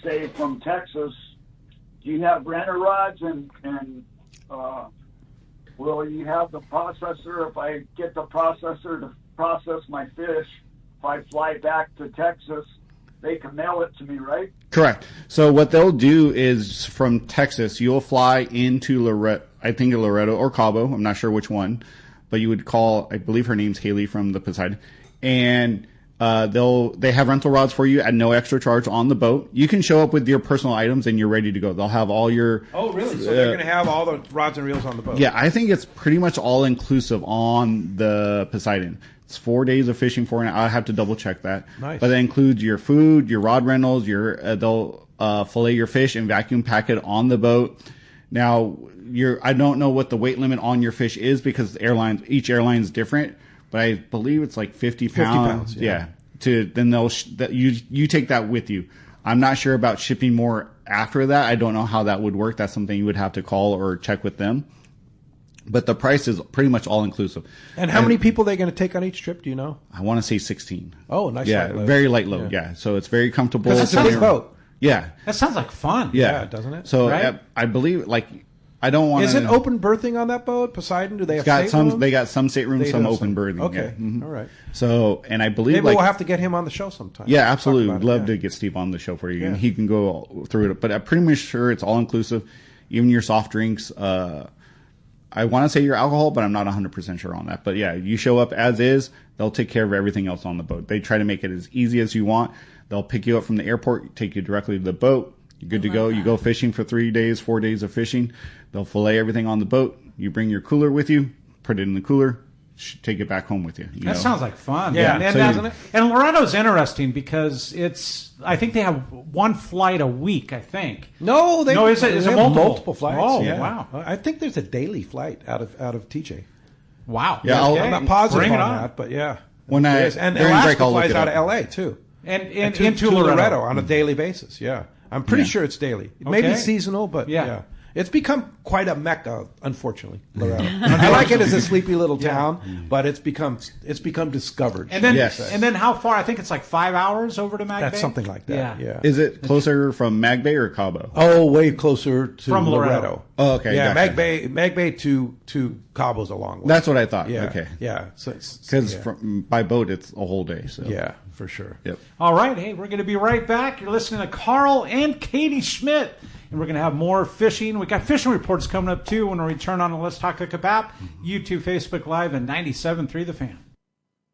say from Texas, do you have renter rods and will you have the processor? If I get the processor to process my fish, if I fly back to Texas, they can mail it to me, right? Correct. So what they'll do is from Texas, you'll fly into Loretto or Cabo. I'm not sure which one, but you would call, I believe her name's Haley from the Poseidon, and they have rental rods for you at no extra charge on the boat. You can show up with your personal items and you're ready to go. They'll have all your. Oh, really? So they're going to have all the rods and reels on the boat. Yeah, I think it's pretty much all inclusive on the Poseidon. It's 4 days of fishing for, and I have to double check that. Nice. But that includes your food, your rod rentals, they'll fillet your fish and vacuum pack it on the boat. Now, I don't know what the weight limit on your fish is because each airline is different. But I believe it's like 50 pounds. Yeah. Then you take that with you. I'm not sure about shipping more after that. I don't know how that would work. That's something you would have to call or check with them. But the price is pretty much all inclusive. And how many people are they going to take on each trip? Do you know? I want to say 16. Oh, nice. Yeah, light load. very light load. Yeah. So it's very comfortable. Because it's a big boat. Yeah. That sounds like fun. Yeah, doesn't it? So right? I believe I don't want. Is it open berthing on that boat, Poseidon? Do they have staterooms? They got some staterooms, some open berthing. Okay, yeah. Mm-hmm. All right. So, and I believe maybe we'll have to get him on the show sometime. Yeah, absolutely. Would love to get Steve on the show for you, and he can go through it. But I'm pretty much sure it's all inclusive, even your soft drinks. I want to say your alcohol, but I'm not 100% sure on that. But yeah, you show up as is. They'll take care of everything else on the boat. They try to make it as easy as you want. They'll pick you up from the airport, take you directly to the boat. You're good to go. You go fishing for 3 days, 4 days of fishing. They'll fillet everything on the boat. You bring your cooler with you, put it in the cooler, take it back home with you. That sounds like fun. Yeah. And Loretto's interesting because I think they have one flight a week, I think. No, they have multiple flights. Oh, yeah. wow. I think there's a daily flight out of TJ. Wow. Yeah, I'm not positive on that, but yeah. And Alaska flies out of L.A. too. And into Loretto on a daily basis, yeah. I'm pretty sure it's daily. It may be seasonal, but yeah. It's become quite a mecca, unfortunately, Loretto. I like it as a sleepy little town, but it's become discovered. And then how far? I think it's like 5 hours over to Mag Bay? That's something like that, yeah. Is it closer from Mag Bay or Cabo? Oh, way closer to from Loretto. Oh, okay. Yeah, gotcha. Mag Bay to Cabo's a long way. That's what I thought. Yeah, okay. Yeah. Because by boat, it's a whole day. So. Yeah, for sure. Yep. All right. Hey, we're going to be right back. You're listening to Carl and Katie Schmidt. And we're going to have more fishing. We got fishing reports coming up, too, when we return on the Let's Talk Hookup app, YouTube, Facebook Live, and 97.3 The Fan.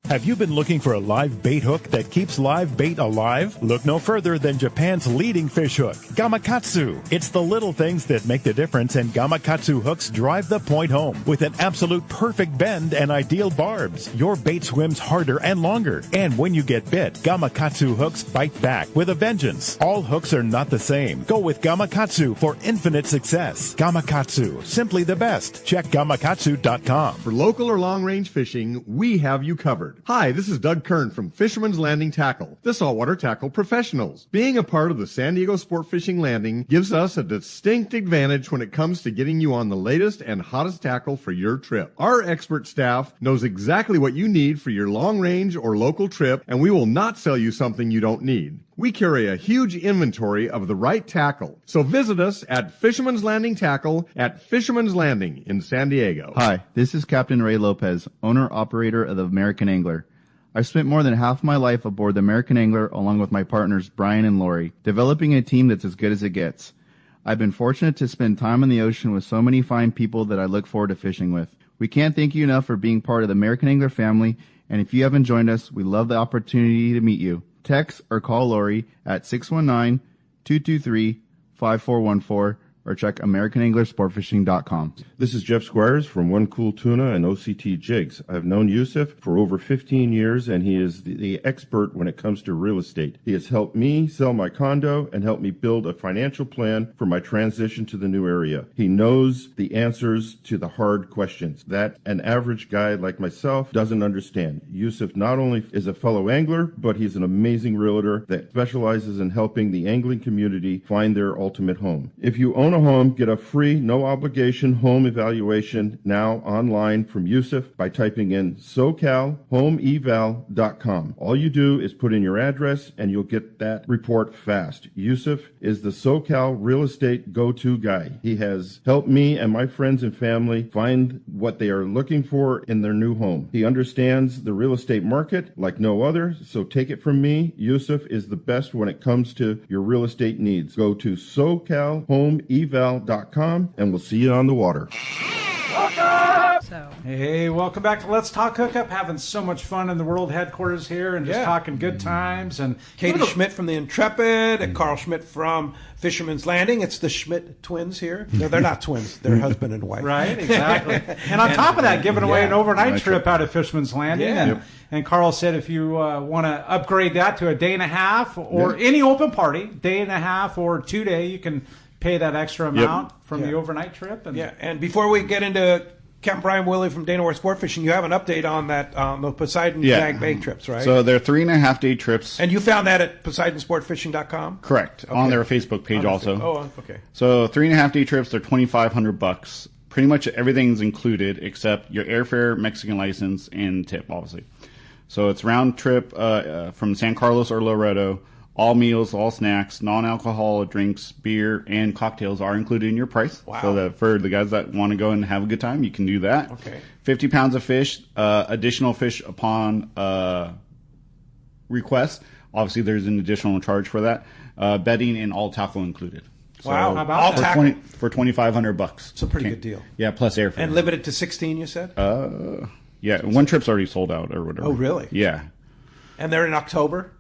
Have you been looking for a live bait hook that keeps live bait alive? Look no further than Japan's leading fish hook, Gamakatsu. It's the little things that make the difference, and Gamakatsu hooks drive the point home. With an absolute perfect bend and ideal barbs, your bait swims harder and longer. And when you get bit, Gamakatsu hooks bite back with a vengeance. All hooks are not the same. Go with Gamakatsu for infinite success. Gamakatsu, simply the best. Check gamakatsu.com. For local or long-range fishing, we have you covered. Hi, this is Doug Kern from Fisherman's Landing Tackle, the saltwater tackle professionals. Being a part of the San Diego Sport Fishing Landing gives us a distinct advantage when it comes to getting you on the latest and hottest tackle for your trip. Our expert staff knows exactly what you need for your long-range or local trip, and we will not sell you something you don't need. We carry a huge inventory of the right tackle. So visit us at Fisherman's Landing Tackle at Fisherman's Landing in San Diego. Hi, this is Captain Ray Lopez, owner-operator of the American Angler. I've spent more than half my life aboard the American Angler along with my partners Brian and Lori, developing a team that's as good as it gets. I've been fortunate to spend time on the ocean with so many fine people that I look forward to fishing with. We can't thank you enough for being part of the American Angler family, and if you haven't joined us, we love the opportunity to meet you. Text or call Lori at 619-223-5414 or check AmericanAnglerSportfishing.com. This is Jeff Squires from One Cool Tuna and OCT Jigs. I've known Yusuf for over 15 years, and he is the expert when it comes to real estate. He has helped me sell my condo and helped me build a financial plan for my transition to the new area. He knows the answers to the hard questions that an average guy like myself doesn't understand. Yusuf not only is a fellow angler, but he's an amazing realtor that specializes in helping the angling community find their ultimate home. If you own a home, get a free, no obligation home evaluation now online from Yusuf by typing in SoCalHomeEval.com. All you do is put in your address and you'll get that report fast. Yusuf is the SoCal real estate go-to guy. He has helped me and my friends and family find what they are looking for in their new home. He understands the real estate market like no other, so take it from me, Yusuf is the best when it comes to your real estate needs. Go to SoCalHomeEval.com and we'll see you on the water. Hey, welcome back to Let's Talk Hookup. Having so much fun in the world headquarters here and just talking good times. And Katie Schmidt from the Intrepid and Carl Schmidt from Fisherman's Landing. It's the Schmidt twins here. No, they're not twins. They're husband and wife. Right, exactly. And on top of that, giving away an overnight trip out of Fisherman's Landing. Yeah. And Carl said if you want to upgrade that to a day and a half or any open party, day and a half or 2 day, you can pay that extra amount from the overnight trip. And and before we get into Captain Brian Willey from Dana Ware Sport Fishing, you have an update on that the Poseidon Mag Bay trips, right? So they're 3.5 day trips. And you found that at PoseidonSportFishing.com? Correct. Okay. On their Facebook page also. Oh, okay. So 3.5 day trips, they're $2,500. Pretty much everything's included except your airfare, Mexican license, and tip, obviously. So it's round trip from San Carlos or Loretto all meals, all snacks, non-alcoholic drinks, beer, and cocktails are included in your price. Wow. So that for the guys that want to go and have a good time, you can do that. Okay. 50 pounds of fish, additional fish upon request. Obviously, there's an additional charge for that. Bedding and all tackle included. So Wow. How about all tackle? For $2,500. It's a pretty good deal. Yeah, plus airfare. And limited to 16, you said? Yeah, one trip's already sold out or whatever. Oh, really? Yeah. And they're in October?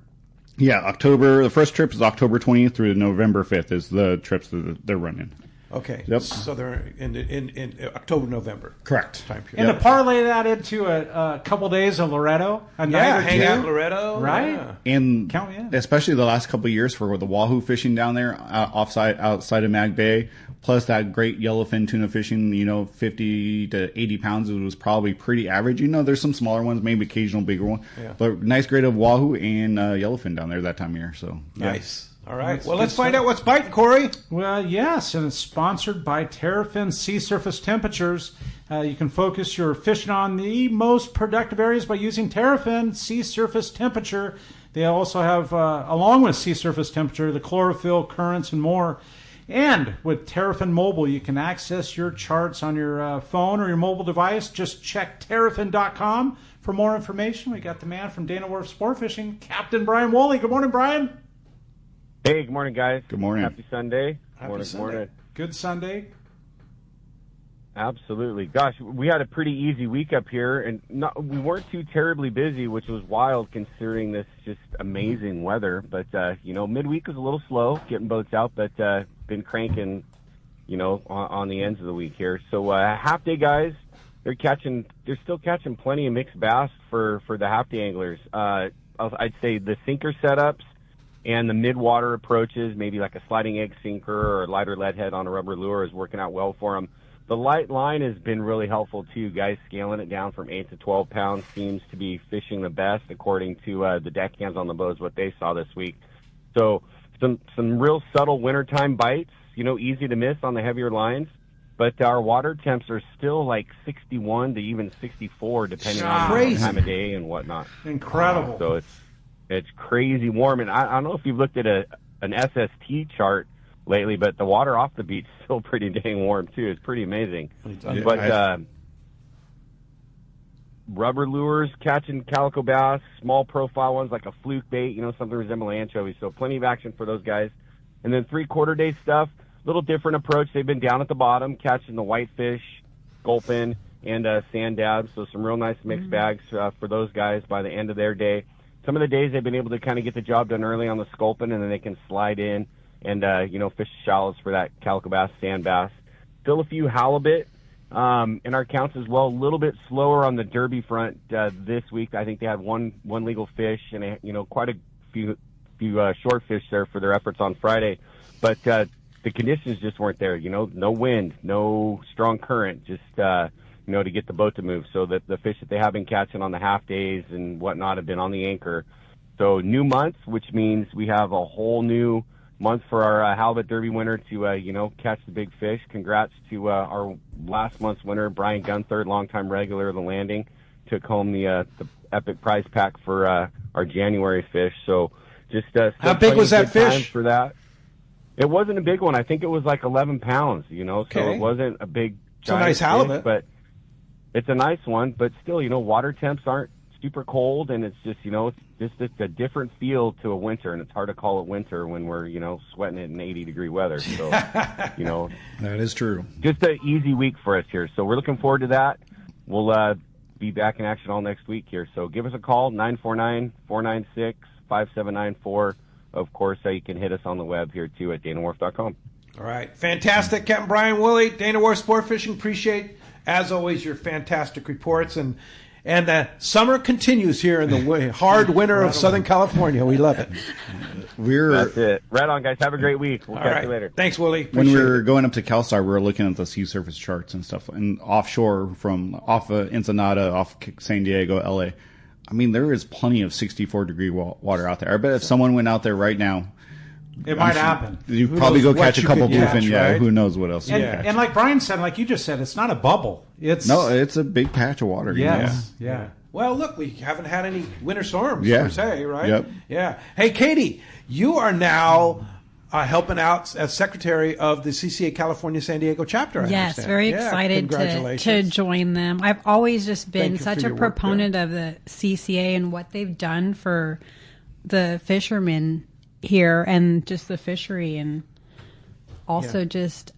Yeah, October. The first trip is October 20th through November 5th is the trips that they're running. Okay. Yep. So they're in October, November. Correct. Time period. And to parlay that into a couple days of Loretto, a night or hang two, out in Loretto. right? Yeah. And Count me in. especially the last couple of years for the wahoo fishing down there outside of Mag Bay, plus that great yellowfin tuna fishing, 50 to 80 pounds, it was probably pretty average. There's some smaller ones, maybe occasional bigger one, but nice grade of wahoo and yellowfin down there that time of year. So yeah. Nice. All right. Well, let's find out what's biting, Corey. Well, yes, and it's sponsored by Terrafin Sea Surface Temperatures. You can focus your fishing on the most productive areas by using Terrafin Sea Surface Temperature. They also have, along with Sea Surface Temperature, the chlorophyll, currents, and more. And with Terrafin Mobile, you can access your charts on your phone or your mobile device. Just check terrafin.com for more information. We got the man from Dana Wharf Sport Fishing, Captain Brian Woolley. Good morning, Brian. Hey, good morning, guys. Good morning. Happy Sunday. Happy Sunday. Good Sunday. Absolutely. Gosh, we had a pretty easy week up here, and we weren't too terribly busy, which was wild considering this just amazing weather. But, midweek was a little slow getting boats out, but been cranking, on the ends of the week here. So half day guys, they're still catching plenty of mixed bass for the half day anglers. I'd say the sinker setups and the mid-water approaches, maybe like a sliding egg sinker or a lighter lead head on a rubber lure, is working out well for them. The light line has been really helpful, too. Guys scaling it down from 8 to 12 pounds seems to be fishing the best, according to the deckhands on the boats, what they saw this week. So some real subtle wintertime bites, easy to miss on the heavier lines. But our water temps are still like 61 to even 64, depending on the time of day and whatnot. Incredible. So it's crazy warm. And I don't know if you've looked at an SST chart lately, but the water off the beach is still pretty dang warm, too. It's pretty amazing. Yeah, but rubber lures, catching calico bass, small profile ones like a fluke bait, something resembling anchovies. So plenty of action for those guys. And then 3/4 day stuff, little different approach. They've been down at the bottom, catching the whitefish, gulpin, and sand dabs. So some real nice mixed bags for those guys by the end of their day. Some of the days they've been able to kind of get the job done early on the sculpin, and then they can slide in and, fish shallows for that calico bass, sand bass. Still a few halibut in our counts as well. A little bit slower on the derby front this week. I think they had one legal fish and, quite a few short fish there for their efforts on Friday. But the conditions just weren't there. No wind, no strong current, just to get the boat to move. So that the fish that they have been catching on the half days and whatnot have been on the anchor. So new month, which means we have a whole new month for our halibut derby winner to, catch the big fish. Congrats to our last month's winner, Brian Gunthard, longtime regular of the landing. Took home the epic prize pack for our January fish. So just how big was that fish? For that, it wasn't a big one. I think it was like 11 pounds. Okay. So it wasn't a big. It's a nice halibut, fish, but it's a nice one. But still, water temps aren't super cold, and it's just, it's a different feel to a winter, and it's hard to call it winter when we're, sweating it in 80-degree weather. So, that is true. Just an easy week for us here. So we're looking forward to that. We'll be back in action all next week here. So give us a call, 949-496-5794. Of course, you can hit us on the web here, too, at danawharf.com. All right. Fantastic. Captain Brian Woolley, Dana Wharf Sport Fishing. Appreciate, as always, your fantastic reports. And summer continues here in the hard winter of Southern California. We love it. That's it. Right on, guys. Have a great week. We'll catch you later. Thanks, Woolley. When we were going up to CalStar, we were looking at the sea surface charts and stuff. And offshore off of Ensenada, off San Diego, LA, I mean, there is plenty of 64-degree water out there. I bet if someone went out there right now, It might happen. You Who probably knows go what catch a you couple could catch, bluefin. Yeah, right? who knows what else? And like Brian said, like you just said, it's not a bubble. It's a big patch of water. Yes. You know? Yeah. Well, look, we haven't had any winter storms Yeah. per se, right? Yep. Yeah. Hey, Katie, you are now helping out as secretary of the CCA California San Diego chapter. I Yes, understand. very Yeah, excited to congratulations. join them. I've always just been Thank you such for a your work proponent of the CCA and what they've done for the fishermen here and just the fishery, and also just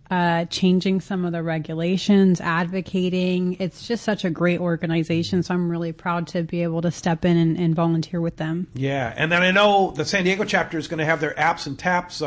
changing some of the regulations, advocating. It's just such a great organization, so I'm really proud to be able to step in and volunteer with them. Yeah, and then I know the San Diego chapter is going to have their Apps and Taps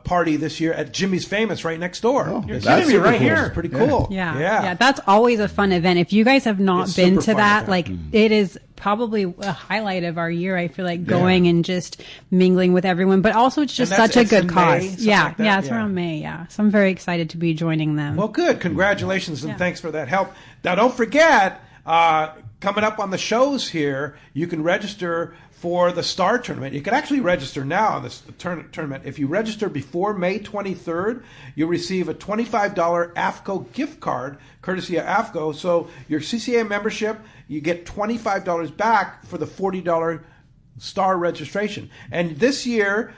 party this year at Jimmy's Famous right next door. You're That's kidding me, right cool. here. It's pretty cool. Yeah, that's always a fun event. If you guys have not It's been super to fun that, event. like it is probably a highlight of our year. I feel like going and just mingling with everyone, but also it's just And that's- such a it's good in May, cause. something Yeah, like that? yeah, it's Yeah. around May. Yeah, so I'm very excited to be joining them. Well, good. Congratulations and thanks for that help. Now, don't forget, coming up on the shows here, you can register for the Star Tournament. You can actually register now on this tournament. If you register before May 23rd, you'll receive a $25 AFCO gift card, courtesy of AFCO. So your CCA membership, you get $25 back for the $40 Star registration. And this year,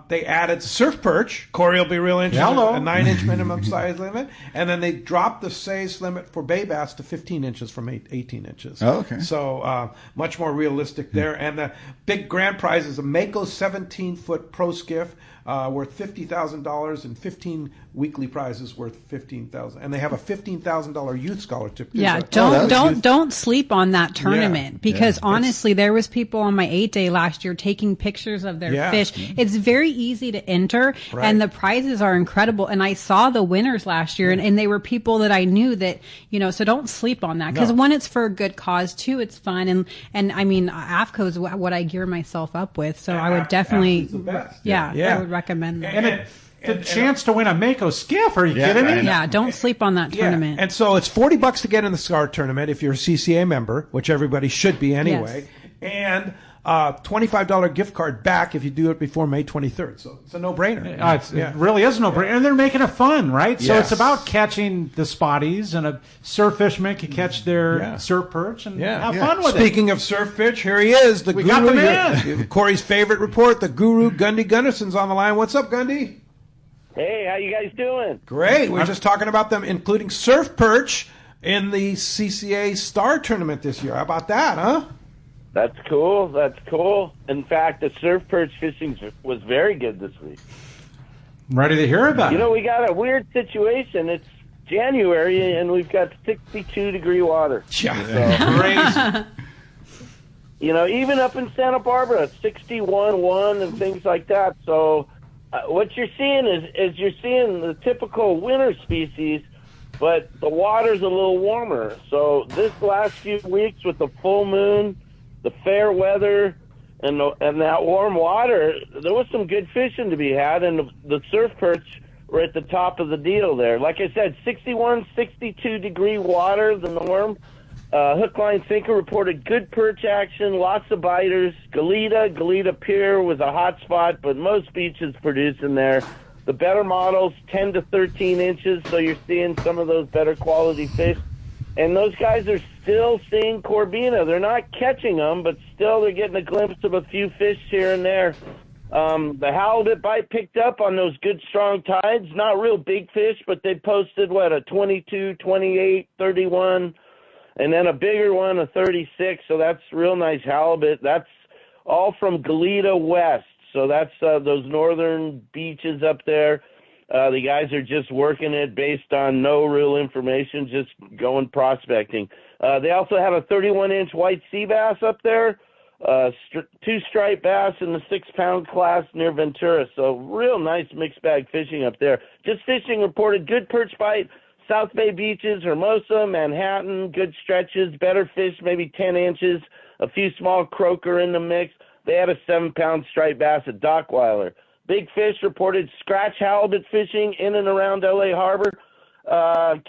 they added surf perch. Corey will be real interested. Hello. A 9-inch minimum size limit. And then they dropped the size limit for bay bass to 15 inches from 18 inches. Oh, okay. So much more realistic there. And the big grand prize is a Mako 17-foot pro skiff worth $50,000 and 15 weekly prizes worth $15,000. And they have a $15,000 youth scholarship. Yeah, So- don't sleep on that tournament Yeah. because Yeah. honestly, there was people on my 8-day last year taking pictures of their Yeah. fish. It's very easy to enter, Right. and the prizes are incredible. And I saw the winners last year, and they were people that I knew that so don't sleep on that because No. one, it's for a good cause. Two, it's fun, and I mean, AFCO is what I gear myself up with, so I would definitely, AFCO's the best. yeah, Yeah. I would recommend that. And the chance to win a Mako skiff. Are you kidding me? Yeah, don't sleep on that tournament. And so it's $40 to get in the Star Tournament if you're a CCA member, which everybody should be anyway, and $25 gift card back if you do it before May 23rd. So it's a no-brainer. It really is a no-brainer. And they're making it fun, right? So Yes. it's about catching the spotties, and a surf fisherman can catch their surf perch and have fun with it. Speaking of surf pitch, here he is, the We guru. got the man. Corey's favorite report, the guru, Gundy Gunderson's on the line. What's up, Gundy? Hey, how you guys doing? Great. We're just talking about them, including surf perch in the CCA Star Tournament this year. How about that, huh? That's cool. That's cool. In fact, the surf perch fishing was very good this week. I'm ready to hear about it. We got a weird situation. It's January, and we've got 62-degree water. Crazy. Even up in Santa Barbara, 61.1 and things like that. So what you're seeing is you're seeing the typical winter species, but the water's a little warmer. So this last few weeks with the full moon, the fair weather, and that warm water, there was some good fishing to be had, and the surf perch were at the top of the deal there. Like I said, 61, 62-degree water, the norm. Hook, line, sinker reported good perch action, lots of biters. Goleta Pier was a hot spot, but most beaches producing there. The better models, 10 to 13 inches, so you're seeing some of those better quality fish. And those guys are still seeing Corbina. They're not catching them, but still they're getting a glimpse of a few fish here and there. The halibut bite picked up on those good, strong tides. Not real big fish, but they posted, a 22, 28, 31, and then a bigger one, a 36. So that's real nice halibut. That's all from Goleta West. So that's those northern beaches up there. The guys are just working it based on no real information, just going prospecting. They also have a 31-inch white sea bass up there, two striped bass in the 6-pound class near Ventura. So real nice mixed bag fishing up there. Just fishing reported good perch bite, South Bay beaches, Hermosa, Manhattan, good stretches, better fish, maybe 10 inches, a few small croaker in the mix. They had a 7-pound striped bass at Dockweiler. Big fish reported scratch halibut fishing in and around L.A. Harbor.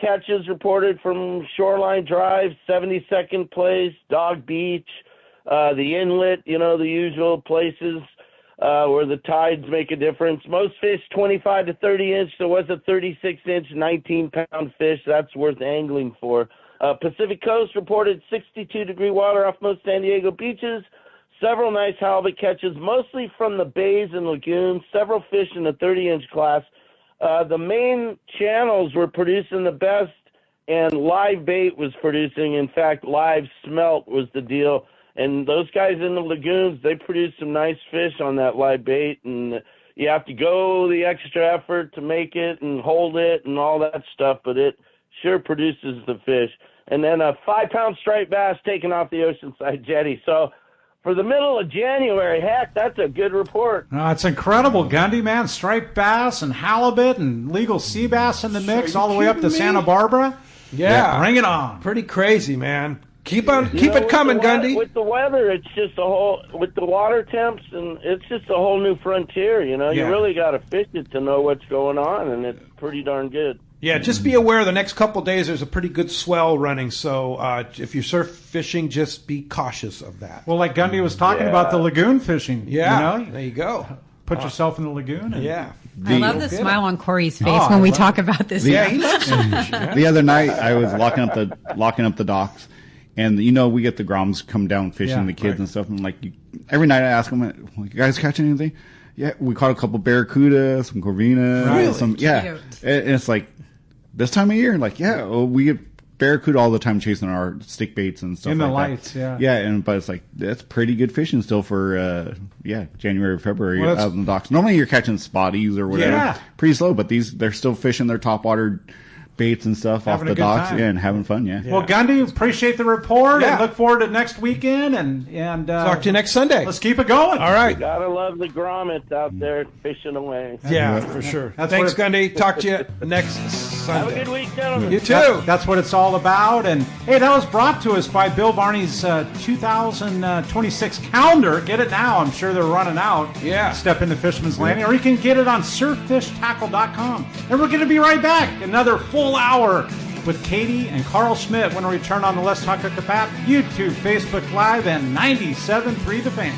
Catches reported from Shoreline Drive, 72nd Place, Dog Beach, the Inlet, the usual places. where the tides make a difference. Most fish 25 to 30 inch. There was a 36-inch, 19-pound fish. That's worth angling for. Pacific Coast reported 62-degree water off most San Diego beaches. Several nice halibut catches, mostly from the bays and lagoons. Several fish in the 30-inch class. The main channels were producing the best, and live bait was producing. In fact, live smelt was the deal. And those guys in the lagoons, they produce some nice fish on that live bait. And you have to go the extra effort to make it and hold it and all that stuff, but it sure produces the fish. And then a 5-pound striped bass taken off the Oceanside jetty. So for the middle of January, heck, that's a good report. It's incredible, Gundy, man. Striped bass and halibut and legal sea bass in the mix all the way up to Santa Barbara. Yeah. Bring it on. Pretty crazy, man. Keep it coming, Gundy. With the weather, it's just with the water temps, and it's just a whole new frontier, You really got to fish it to know what's going on, and it's pretty darn good. Yeah, just be aware the next couple of days there's a pretty good swell running, so if you're surf fishing, just be cautious of that. Well, like Gundy was talking about the lagoon fishing. Yeah, there you go. Put yourself in the lagoon. Yeah. I love the smile on Corey's face when we talk about this. Yeah, he loves it. The other night, I was locking up the docks, and we get the Groms come down fishing, the kids and stuff. And every night I ask them, "You guys catch anything?" Yeah, we caught a couple barracuda, some corvina, really? And it's like this time of year, we get barracuda all the time chasing our stick baits and stuff in the like lights, that. But it's that's pretty good fishing still for January, February out on the docks. Normally you're catching spotties or whatever, pretty slow, but they're still fishing their top water baits and stuff off the docks and having fun. Well, Gundy, appreciate the report and look forward to next weekend and talk to you next Sunday. Let's keep it going. All right. You gotta love the grommets out there fishing away. Yeah, for sure. Thanks, Gundy. Talk to you next Sunday. Have a good week, gentlemen. You too. That's what it's all about. And hey, that was brought to us by Bill Varney's 2026 calendar. Get it now. I'm sure they're running out. Yeah. Step into Fisherman's Landing, or you can get it on surffishtackle.com. And we're going to be right back. Another full hour with Katie and Carl Schmidt when we return on the Let's Talk Hookup app, YouTube, Facebook Live, and 97.3 The Fan.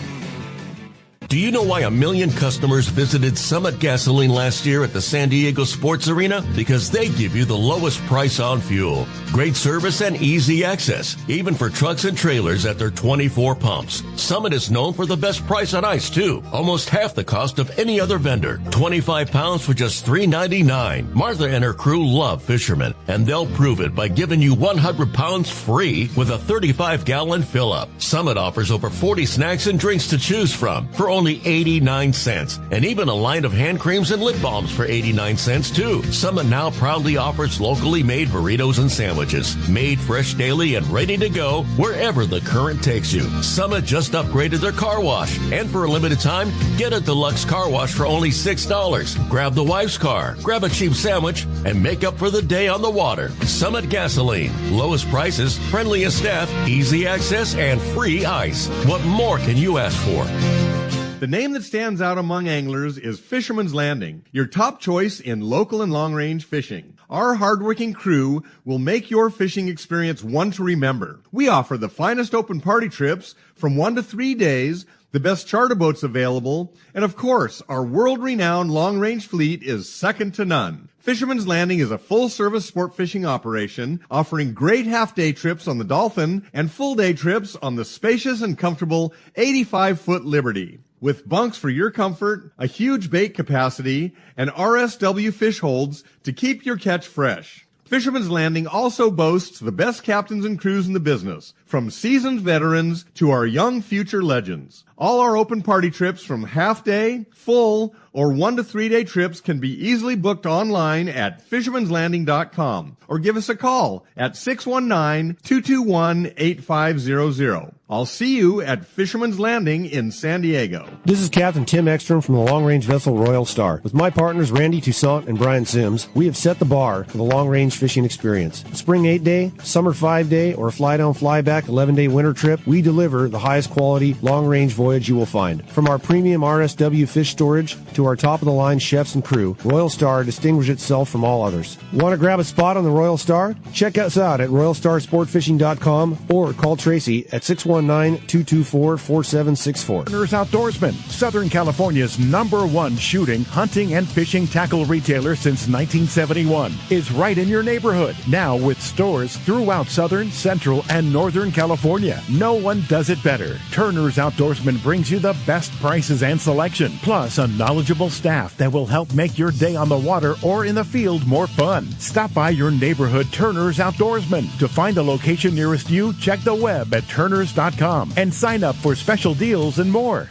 Do you know why 1 million customers visited Summit Gasoline last year at the San Diego Sports Arena? Because they give you the lowest price on fuel. Great service and easy access, even for trucks and trailers at their 24 pumps. Summit is known for the best price on ice, too. Almost half the cost of any other vendor. 25 pounds for just $3.99. Martha and her crew love Fisherman, and they'll prove it by giving you 100 pounds free with a 35-gallon fill-up. Summit offers over 40 snacks and drinks to choose from for only 89 cents, and even a line of hand creams and lip balms for 89 cents too. Summit now proudly offers locally made burritos and sandwiches, made fresh daily and ready to go wherever the current takes you. Summit just upgraded their car wash, and for a limited time, get a deluxe car wash for only $6. Grab the wife's car, grab a cheap sandwich, and make up for the day on the water. Summit Gasoline, lowest prices, friendliest staff, easy access, and free ice. What more can you ask for? The name that stands out among anglers is Fisherman's Landing, your top choice in local and long-range fishing. Our hardworking crew will make your fishing experience one to remember. We offer the finest open party trips from 1 to 3 days, the best charter boats available, and of course, our world-renowned long-range fleet is second to none. Fisherman's Landing is a full-service sport fishing operation offering great half-day trips on the Dolphin and full-day trips on the spacious and comfortable 85-foot Liberty. With bunks for your comfort, a huge bait capacity, and RSW fish holds to keep your catch fresh. Fisherman's Landing also boasts the best captains and crews in the business, from seasoned veterans to our young future legends. All our open party trips from half-day, full, or 1 to 3 day trips can be easily booked online at fishermanslanding.com or give us a call at 619-221-8500. I'll see you at Fisherman's Landing in San Diego. This is Captain Tim Ekstrom from the long-range vessel Royal Star. With my partners Randy Toussaint and Brian Sims, we have set the bar for the long-range fishing experience. A spring 8-day, summer 5-day, or a fly-down, fly-back 11-day winter trip, we deliver the highest quality long-range voyage you will find. From our premium RSW fish storage to to our top-of-the-line chefs and crew, Royal Star distinguishes itself from all others. Want to grab a spot on the Royal Star? Check us out at RoyalStarSportFishing.com or call Tracy at 619-224-4764. Turner's Outdoorsman, Southern California's #1 shooting, hunting, and fishing tackle retailer since 1971, is right in your neighborhood. Now with stores throughout Southern, Central, and Northern California. No one does it better. Turner's Outdoorsman brings you the best prices and selection, plus a knowledgeable staff that will help make your day on the water or in the field more fun. Stop by your neighborhood Turner's Outdoorsman. To find the location nearest you, check the web at turners.com and sign up for special deals and more.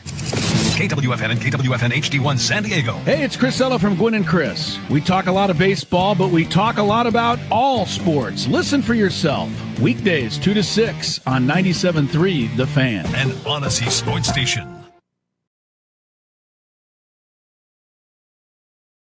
KWFN and KWFN HD1 San Diego. Hey, it's Chris Ella from Gwynn and Chris. We talk a lot of baseball, but we talk a lot about all sports. Listen for yourself. Weekdays 2 to 6 on 97.3 The Fan. An Odyssey Sports Station.